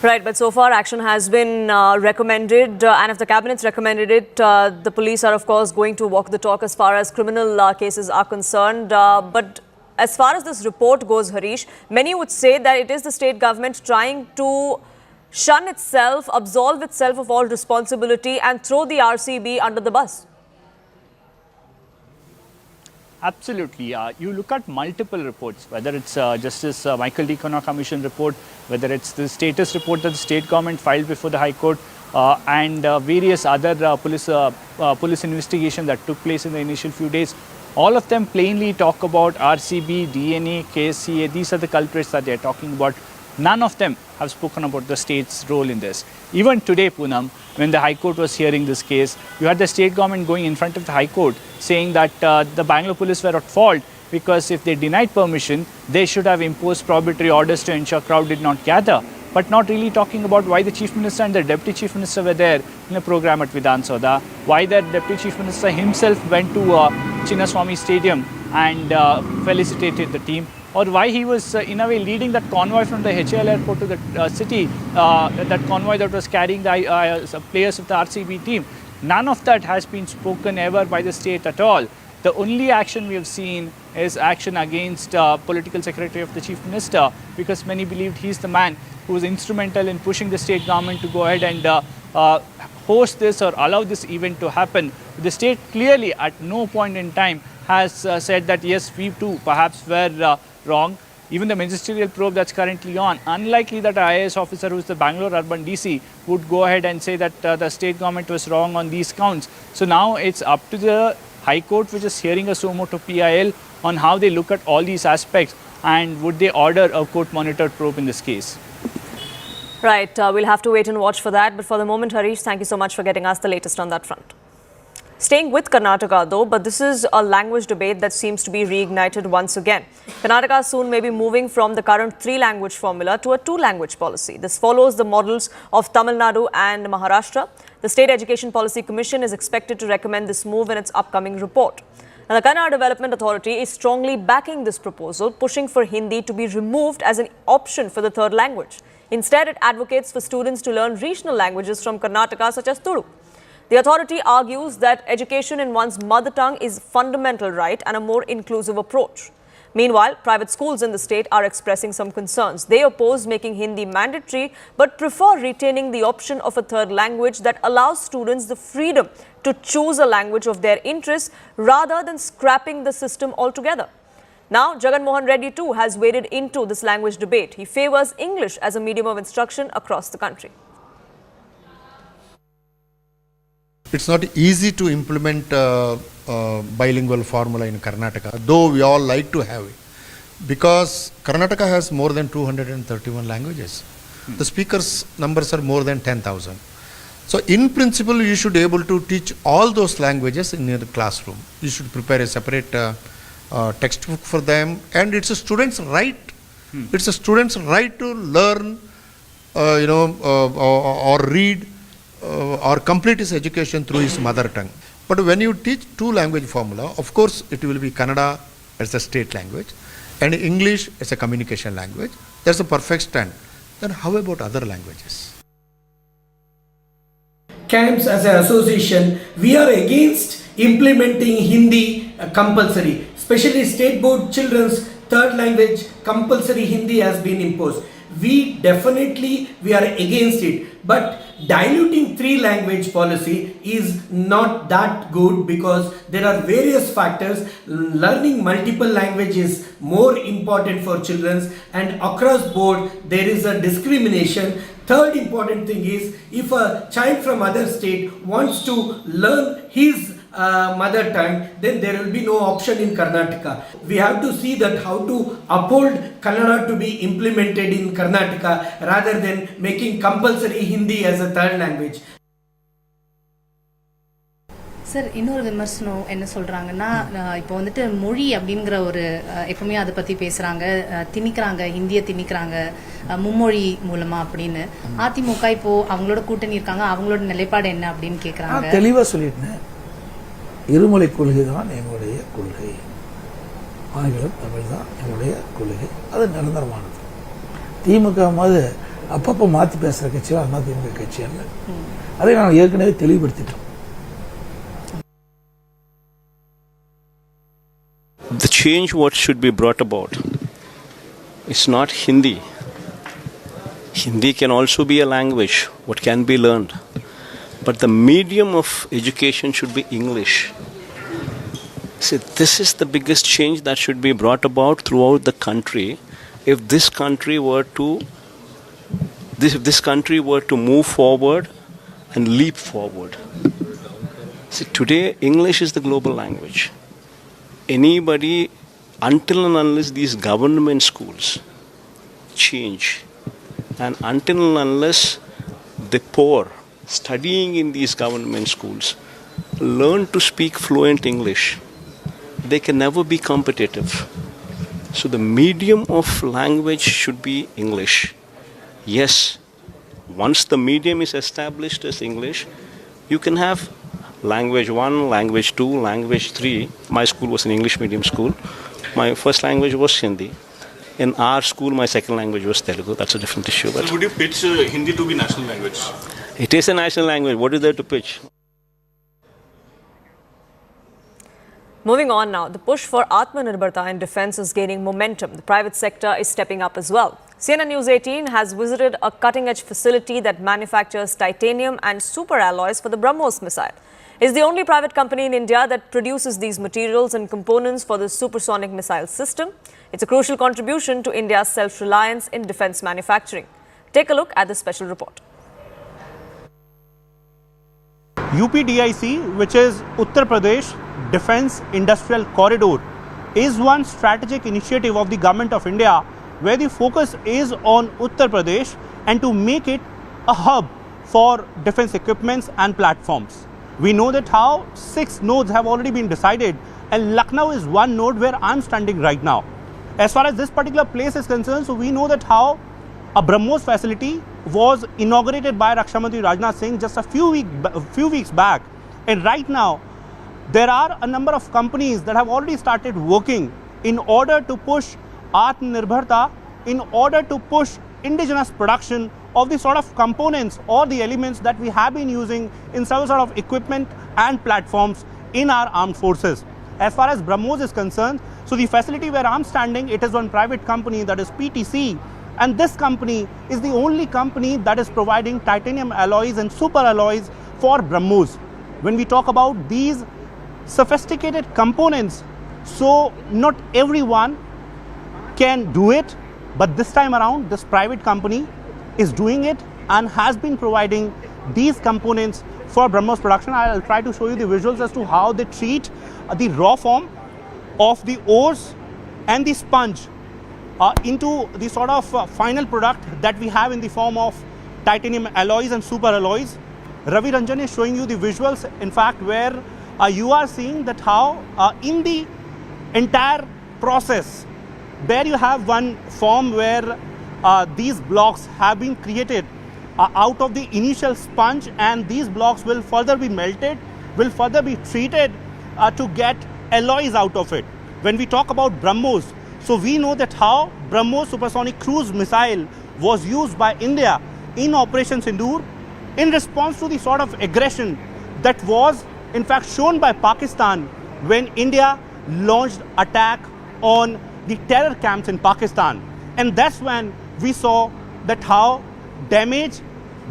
Right, but so far action has been recommended, and if the cabinet's recommended it, the police are of course going to walk the talk as far as criminal cases are concerned. But as far as this report goes, Harish, many would say that it is the state government trying to shun itself, absolve itself of all responsibility and throw the RCB under the bus. Absolutely. You look at multiple reports, whether it's Justice Michael D. Khanna Commission report, whether it's the status report that the state government filed before the High Court, and various other police investigation that took place in the initial few days. All of them plainly talk about RCB, DNA, KSCA. These are the culprits that they're talking about. None of them have spoken about the state's role in this. Even today, Poonam, when the High Court was hearing this case, you had the state government going in front of the High Court saying that the Bangalore police were at fault because if they denied permission, they should have imposed prohibitory orders to ensure crowd did not gather. But not really talking about why the Chief Minister and the Deputy Chief Minister were there in a program at Vidhan Sabha, why the Deputy Chief Minister himself went to Chinnaswamy Stadium and felicitated the team, or why he was in a way leading that convoy from the HAL airport to the city, that convoy that was carrying the players of the RCB team. None of that has been spoken ever by the state at all. The only action we have seen is action against political secretary of the Chief Minister, because many believed he's the man who was instrumental in pushing the state government to go ahead and host this or allow this event to happen. The state clearly at no point in time has said that yes, we too perhaps were wrong. Even the ministerial probe that's currently on, unlikely that an IAS officer who is the Bangalore urban DC would go ahead and say that the state government was wrong on these counts. So now it's up to the High Court, which is hearing a suo motu PIL on how they look at all these aspects and would they order a court-monitored probe in this case. Right, we'll have to wait and watch for that. But for the moment, Harish, thank you so much for getting us the latest on that front. Staying with Karnataka though, but this is a language debate that seems to be reignited once again. Karnataka soon may be moving from the current 3-language formula to a 2-language policy. This follows the models of Tamil Nadu and Maharashtra. The State Education Policy Commission is expected to recommend this move in its upcoming report. Now, the Kannada Development Authority is strongly backing this proposal, pushing for Hindi to be removed as an option for the 3rd language. Instead, it advocates for students to learn regional languages from Karnataka such as Tudu. The authority argues that education in one's mother tongue is a fundamental right and a more inclusive approach. Meanwhile, private schools in the state are expressing some concerns. They oppose making Hindi mandatory but prefer retaining the option of a 3rd language that allows students the freedom to choose a language of their interest rather than scrapping the system altogether. Now, Jagan Mohan Reddy too has waded into this language debate. He favors English as a medium of instruction across the country. It's not easy to implement bilingual formula in Karnataka, though we all like to have it, because Karnataka has more than 231 languages. The speakers numbers are more than 10,000. So in principle, you should be able to teach all those languages in your classroom. You should prepare a separate textbook for them, and it's a student's right. It's a student's right to learn, or read, or complete his education through his mother tongue. But when you teach 2-language formula, of course, it will be Kannada as a state language and English as a communication language. That's a perfect stand. Then how about other languages? Camps as an association, we are against implementing Hindi compulsory. Especially state board children's 3rd language compulsory Hindi has been imposed. We are against it, but diluting 3-language policy is not that good because there are various factors. Learning multiple languages is more important for children, and across board there is a discrimination. Third important thing is, if a child from other state wants to learn his mother tongue, then there will be no option in Karnataka. We have to see that how to uphold Kannada to be implemented in Karnataka rather than making compulsory Hindi as a 3rd language. Sir இன்னொரு விமர்சனம் என்ன சொல்கிறாங்கன்னா இப்போ வந்துட்டு மொழி அப்படிங்கிற ஒரு எப்பவுமே அதை பற்றி பேசுகிறாங்க, திணிக்கிறாங்க, ஹிந்தியை திணிக்கிறாங்க மும்மொழி மூலமாக அப்படின்னு. அதிமுக இப்போது அவங்களோட கூட்டணி இருக்காங்க, அவங்களோட நிலைப்பாடு என்ன அப்படின்னு கேட்குறாங்க. தெளிவாக சொல்லிட்டேன், இருமொழி கொள்கை தான் எங்களுடைய கொள்கை, ஆங்கிலம் தமிழ் தான் எங்களுடைய கொள்கை, அது நிரந்தரமானது. திமுக மாதிரி அப்பப்போ மாற்றி பேசுகிற கட்சியோ அண்ணா திமுக கட்சி அல்ல, அதை நான் ஏற்கனவே தெளிவுபடுத்திட்டோம். The change what should be brought about is not Hindi. Hindi can also be a language what can be learned, but the medium of education should be English. See, this is the biggest change that should be brought about throughout the country. If this country were to move forward and leap forward. See, today English is the global language. Anybody, until and unless these government schools change, and until and unless the poor studying in these government schools learn to speak fluent English, they can never be competitive. So the medium of language should be English. Yes, once the medium is established as English, you can have language 1, language 2, language 3. My school was an English medium school. My first language was Hindi. In our school, my second language was Telugu. That's a different issue. But so would you pitch Hindi to be national language? It is a national language. What is there to pitch? Moving on now, the push for Atmanirbharta in defence is gaining momentum. The private sector is stepping up as well. CNN News 18 has visited a cutting-edge facility that manufactures titanium and super alloys for the Brahmos missile. It's the only private company in India that produces these materials and components for the supersonic missile system. It's a crucial contribution to India's self-reliance in defence manufacturing. Take a look at this special report. UPDIC, which is Uttar Pradesh Defence Industrial Corridor, is one strategic initiative of the Government of India where the focus is on Uttar Pradesh and to make it a hub for defence equipments and platforms. We know that how 6 nodes have already been decided, and Lucknow is one node where I'm standing right now. As far as this particular place is concerned, so we know that how a Brahmos facility was inaugurated by Raksha Mantri Rajnath Singh just a few weeks back, and right now there are a number of companies that have already started working in order to push Atmanirbharta, in order to push indigenous production of the sort of components or the elements that we have been using in some sort of equipment and platforms in our armed forces. As far as Brahmos is concerned, so the facility where I'm standing, it is one private company, that is PTC, and this company is the only company that is providing titanium alloys and super alloys for Brahmos. When we talk about these sophisticated components, so not everyone can do it, but this time around this private company is doing it and has been providing these components for Brahmos production. I'll try to show you the visuals as to how they treat the raw form of the ores and the sponge into the sort of final product that we have in the form of titanium alloys and super alloys. Ravi Ranjan is showing you the visuals, in fact, where you are seeing that how in the entire process, there you have one form where these blocks have been created out of the initial sponge, and these blocks will further be melted, will further be treated to get alloys out of it. When we talk about Brahmos, so we know that how Brahmos supersonic cruise missile was used by India in Operation Sindoor in response to the sort of aggression that was in fact shown by Pakistan when India launched attack on the terror camps in Pakistan. And that's when we saw that how damage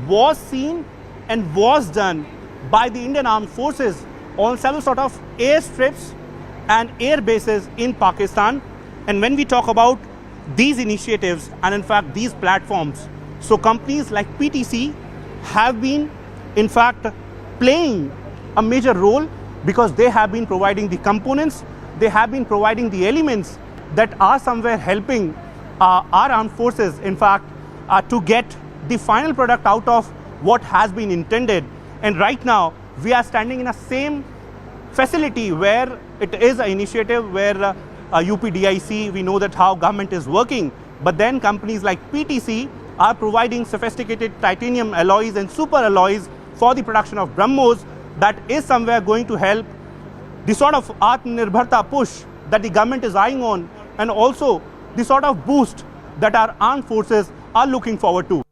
was seen and was done by the Indian Armed Forces on several sort of airstrips and air bases in Pakistan. And when we talk about these initiatives and in fact these platforms, so companies like PTC have been in fact playing a major role because they have been providing the components, they have been providing the elements that are somewhere helping our armed forces, in fact, to get the final product out of what has been intended. And right now, we are standing in a same facility where it is an initiative where UPDIC, we know that how government is working, but then companies like PTC are providing sophisticated titanium alloys and super alloys for the production of Brahmos. That is somewhere going to help the sort of Atmanirbharta push that the government is eyeing on, and also the sort of boost that our armed forces are looking forward to.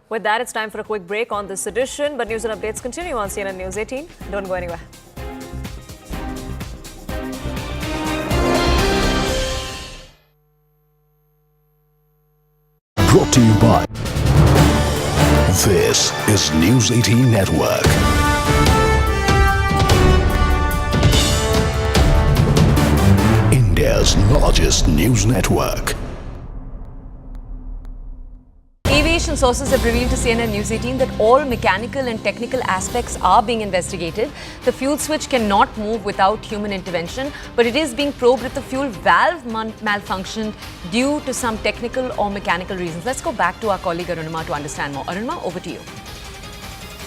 With that, it's time for a quick break on this edition, but news and updates continue on CNN News 18. Don't go anywhere. Brought to you by This is News 18 Network. India's largest news network. Aviation sources have revealed to CNN News 18 that all mechanical and technical aspects are being investigated. The fuel switch cannot move without human intervention, but it is being probed if the fuel valve malfunctioned due to some technical or mechanical reasons. Let's go back to our colleague Arunima to understand more. Arunima, over to you.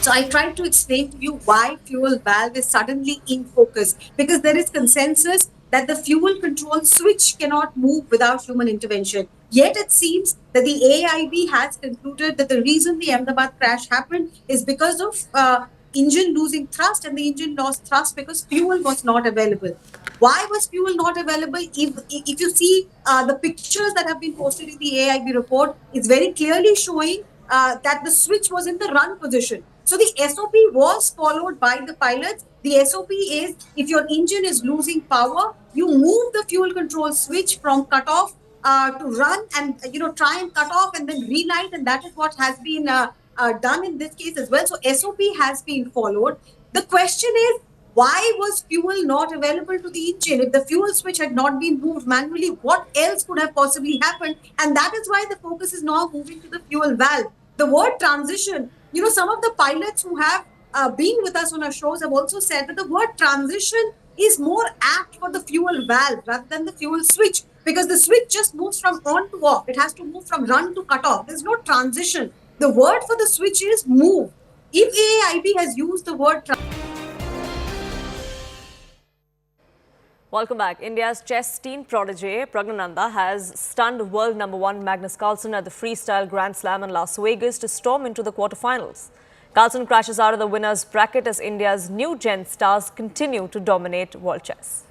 So I tried to explain to you why fuel valve is suddenly in focus, because there is consensus that the fuel control switch cannot move without human intervention. Yet it seems that the AIB has concluded that the reason the Ahmedabad crash happened is because of engine losing thrust, and the engine lost thrust because fuel was not available. Why was fuel not available? If you see the pictures that have been posted in the AIB report, it's very clearly showing that the switch was in the run position. So the SOP was followed by the pilots. The SOP is, if your engine is losing power, you move the fuel control switch from cutoff to run, and try and cut off and then relight, and that is what has been done in this case as well. So SOP has been followed. The question is, why was fuel not available to the engine? If the fuel switch had not been moved manually, what else could have possibly happened? And that is why the focus is now moving to the fuel valve. The word transition, some of the pilots who have been with us on our shows have also said that the word transition is more apt for the fuel valve rather than the fuel switch, because the switch just moves from on to off. It has to move from run to cut off. There's no transition. The word for the switch is move. If AIB has used the word Welcome back. India's chess teen prodigy Pragnananda has stunned world #1 Magnus Carlsen at the freestyle Grand Slam in Las Vegas to storm into the quarterfinals. Carlsen crashes out of the winners' bracket as India's new gen stars continue to dominate world chess.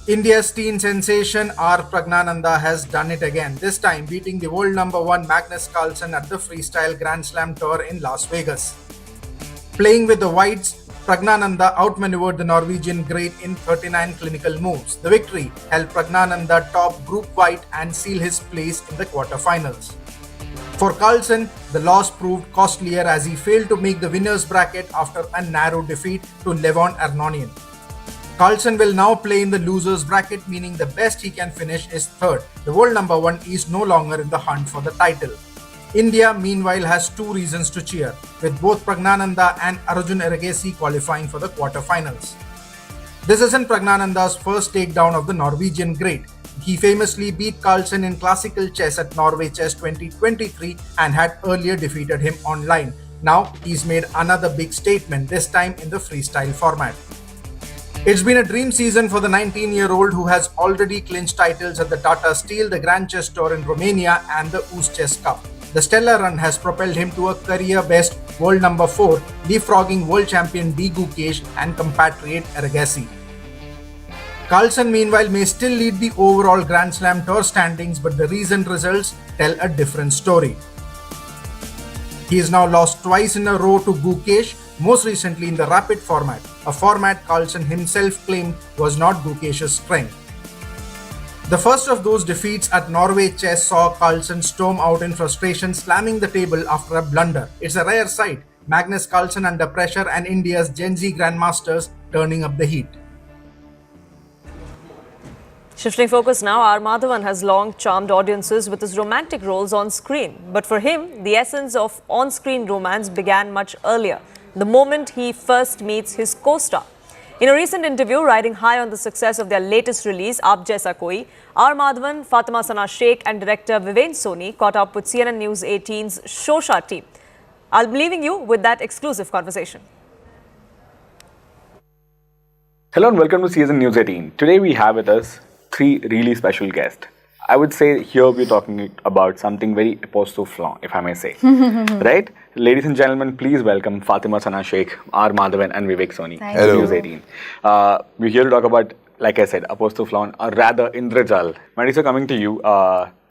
India's teen sensation R. Pragnananda has done it again, this time beating the world #1 Magnus Carlsen at the Freestyle Grand Slam Tour in Las Vegas. Playing with the whites, Pragnananda outmaneuvered the Norwegian great in 39 clinical moves. The victory helped Pragnananda top Group White and seal his place in the quarterfinals. For Carlsen, the loss proved costlier as he failed to make the winners' bracket after a narrow defeat to Levon Arnonian. Carlsen will now play in the losers bracket, meaning the best he can finish is third. The world #1 is no longer in the hunt for the title. India, meanwhile, has two reasons to cheer, with both Pragnananda and Arjun Ergesi qualifying for the quarterfinals. This isn't Pragnananda's first takedown of the Norwegian great. He famously beat Carlsen in classical chess at Norway Chess 2023 and had earlier defeated him online. Now he's made another big statement, this time in the freestyle format. It's been a dream season for the 19-year-old who has already clinched titles at the Tata Steel, the Grand Chess Tour in Romania and the Oost Chess Cup. The stellar run has propelled him to a career-best world #4, leapfrogging world champion D. Gukesh and compatriot Ergesi. Carlsen, meanwhile, may still lead the overall Grand Slam Tour standings, but the recent results tell a different story. He has now lost twice in a row to Gukesh, most recently in the rapid format, a format Carlsen himself claimed was not Gukesh's strength. The first of those defeats at Norway Chess saw Carlsen storm out in frustration, slamming the table after a blunder. It's a rare sight, Magnus Carlsen under pressure and India's Gen Z grandmasters turning up the heat. Shifting focus now, our Madhavan has long charmed audiences with his romantic roles on screen. But for him, the essence of on-screen romance began much earlier, the moment he first meets his co-star. In a recent interview, riding high on the success of their latest release, Aap Jaisa Koi, R. Madhavan, Fatima Sana Sheikh and director Viven Soni caught up with CNN News 18's Shosha team. I'll be leaving you with that exclusive conversation. Hello and welcome to CNN News 18. Today we have with us three really special guests. I would say here we're talking about something very apostrophe, if I may say. Right? Ladies and gentlemen, please welcome Fatima Sana Sheikh, R. Madhavan and Vivek Soni to News 18. We're here to talk about, like I said, apostrophe, or rather Indrajal. Madisa, coming to you.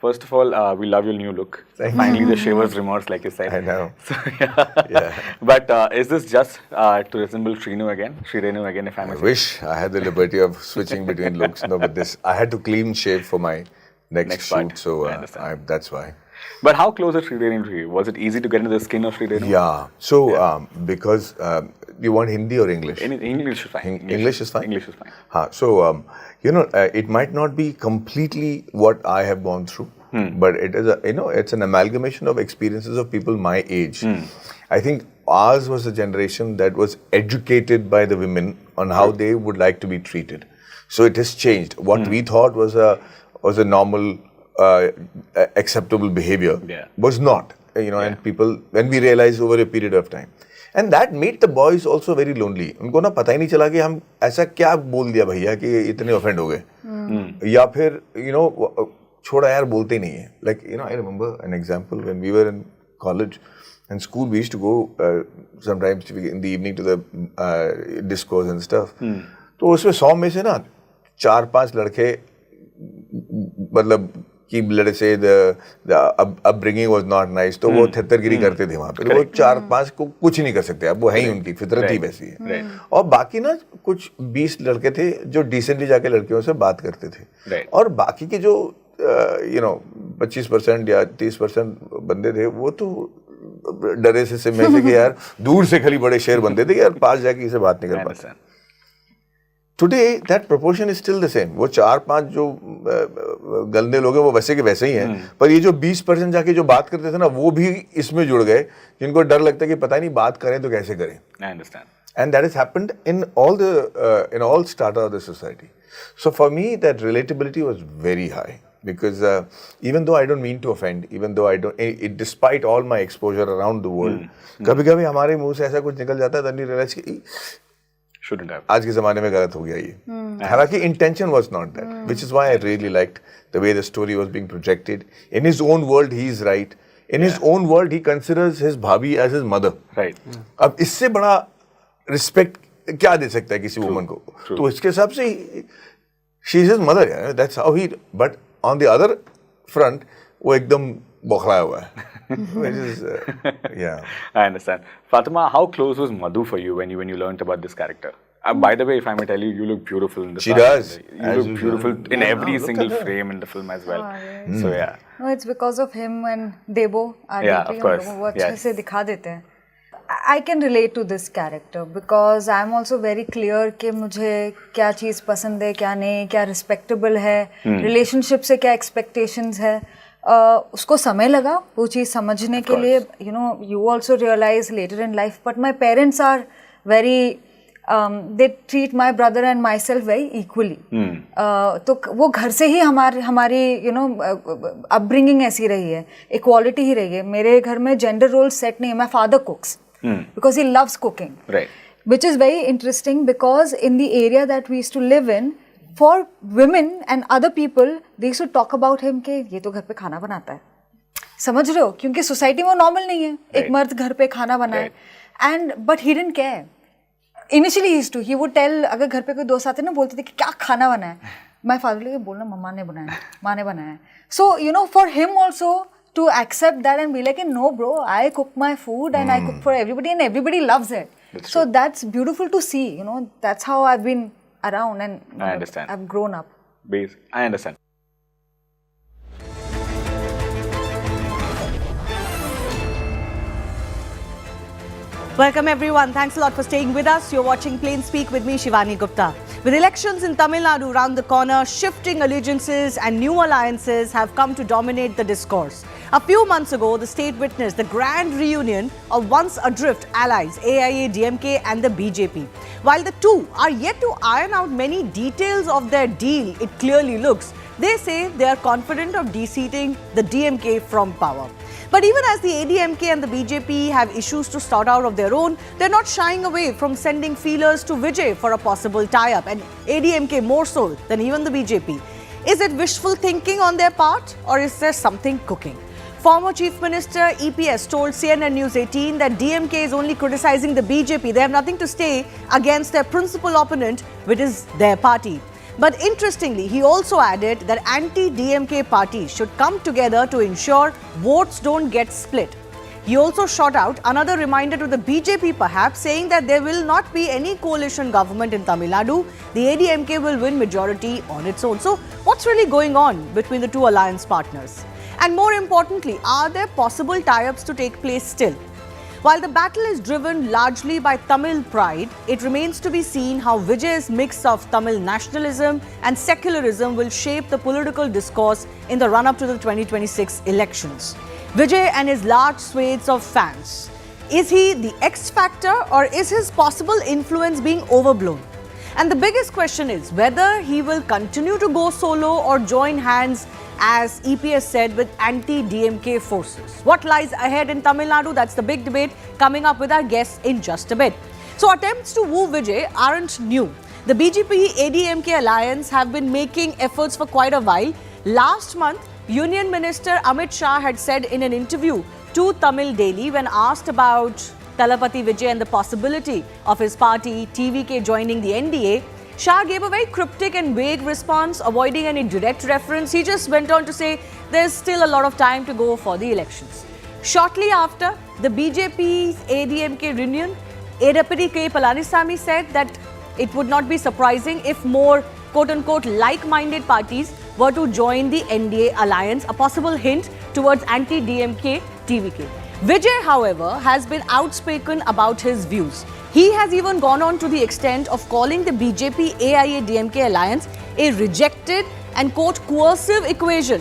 First of all, we love your new look. Finally, the shaver's remorse, like you said. I know. So, yeah. But is this just to resemble Srinu again, if I may say? I wish I had the liberty of switching between looks. No, but this, I had to clean shave for my next shoot, part. so that's why. But how close is Srirenu to you? Was it easy to get into the skin of Srirenu? Yeah. So because you want Hindi or English? English is fine. English is fine? English is fine. So it might not be completely what I have gone through, but it is it's an amalgamation of experiences of people my age. I think ours was a generation that was educated by the women on how they would like to be treated. So it has changed. What we thought was a normal, acceptable behavior was not. And people, when we realized over a period of time, and that made the boys also very lonely. उनको ना पता ही नहीं चला कि हम ऐसा क्या बोल दिया भैया कि इतने offend हो गए, या फिर छोड़ा यार बोलते ही नहीं है. Like I remember an example when we were in college and school. We used to go sometimes in the evening to the discos and stuff. तो उसमें 100 में से ना 4-5 लड़के, मतलब कि let's say the upbringing was not nice, तो वो थेतरगिरी करते थे वहाँ पे. वो 4-5 को कुछ नहीं कर सकते, अब वो है ही उनकी फितरत ही वैसी है. और बाकी ना कुछ 20 लड़के थे जो डिसेंटली जाके लड़कियों से बात करते थे, और बाकी के जो 25% या 30% बंदे थे वो तो डरे से में से कि यार दूर से खाली बड़े शेर बनते थे, यार पास जाके किसी बात नहीं कर पाते. Today that proportion is still the same. वो 4-5 जो गंदे लोग हैं वो वैसे के वैसे ही हैं, पर ये जो 20% जाके जो बात करते थे ना, वो भी इसमें जुड़ गए, जिनको डर लगता है कि पता नहीं बात करें तो कैसे करें. I understand. And that has happened in all strata of the society. So for me that relatability was very high, because even though I don't mean to offend, even though I don't, despite all my exposure around the world, कभी-कभी हमारे मुंह से ऐसा कुछ निकल जाता है, then you realize कि shouldn't have. आज के ज़माने में गलत हो गया ये. हालांकि intention was not that, which is why I really liked the way the story was being projected. In his own world, he is right. In his own world, he considers his bhabhi as his mother. Right. अब इससे बड़ा respect क्या दे सकता है किसी woman को? तो इसके हिसाब से she is his mother. That's how he. But on the other front, वो एकदम बौखलाया हुआ है. Which is, I understand. Fatima, how close was Madhu for you when you learned about this character? By the way, if I may tell you, you look beautiful in the She does. You look beautiful in every single frame in the film as well. So yeah. No, it's because of him and Debo. Of course. वो अच्छे से दिखा देते हैं. I can relate to this character because I'm also very clear कि मुझे क्या चीज़ पसंद है, क्या नहीं, क्या respectable है, relationship से क्या expectations है. उसको समय लगा वो चीज़ समझने के लिए. You also realize later in life, but my parents are very they treat my brother and myself very equally. तो वो घर से ही हमारी upbringing ऐसी रही है, equality ही रही है. मेरे घर में gender role set नहीं है. My father cooks because he loves cooking, right? Which is very interesting because in the area that we used to live in, for women and other people, they used to talk about him कि ये तो घर पे खाना बनाता है. समझ रहे हो? क्योंकि सोसाइटी में नॉर्मल नहीं है एक मर्द घर पे खाना बनाए. And but he didn't care. Initially he would tell, अगर घर पे कोई दोस्त आते ना बोलते थे कि क्या खाना बनाया है, my father ले बोलना मम्मा ने बनाया, माँ ने बनाया. So for him also to accept that and be like, no bro, I cook my food and I cook for everybody and everybody loves it. So that's beautiful to see. That's how I've been around and I understand. I've grown up. I understand. Welcome everyone. Thanks a lot for staying with us. You're watching Plain Speak with me, Shivani Gupta. With elections in Tamil Nadu round the corner, shifting allegiances and new alliances have come to dominate the discourse. A few months ago, the state witnessed the grand reunion of once adrift allies AIA-DMK and the BJP. While the two are yet to iron out many details of their deal, it clearly looks, they say they are confident of de-seating the DMK from power. But even as the ADMK and the BJP have issues to sort out of their own, they're not shying away from sending feelers to Vijay for a possible tie-up, and ADMK more so than even the BJP. Is it wishful thinking on their part, or is there something cooking? Former Chief Minister EPS told CNN News 18 that DMK is only criticizing the BJP. They have nothing to say against their principal opponent, which is their party. But interestingly, he also added that anti-DMK parties should come together to ensure votes don't get split. He also shot out another reminder to the BJP perhaps, saying that there will not be any coalition government in Tamil Nadu. The ADMK will win majority on its own. So what's really going on between the two alliance partners? And more importantly, are there possible tie-ups to take place still? While the battle is driven largely by Tamil pride, it remains to be seen how Vijay's mix of Tamil nationalism and secularism will shape the political discourse in the run-up to the 2026 elections. Vijay and his large swathes of fans. Is he the X factor, or is his possible influence being overblown? And the biggest question is whether he will continue to go solo or join hands, as EPS said, with anti-DMK forces. What lies ahead in Tamil Nadu? That's the big debate coming up with our guests in just a bit. So attempts to woo Vijay aren't new. The BJP-ADMK alliance have been making efforts for quite a while. Last month, Union Minister Amit Shah had said in an interview to Tamil Daily, when asked about Talapati Vijay and the possibility of his party TVK joining the NDA, Shah gave a very cryptic and vague response, avoiding any direct reference. He just went on to say there's still a lot of time to go for the elections. Shortly after the BJP's ADMK reunion, Deputy K. Palaniswamy said that it would not be surprising if more quote-unquote like-minded parties were to join the NDA alliance, a possible hint towards anti-DMK TVK. Vijay, however, has been outspoken about his views. He has even gone on to the extent of calling the BJP-AIA-DMK alliance a rejected and, quote, coercive equation.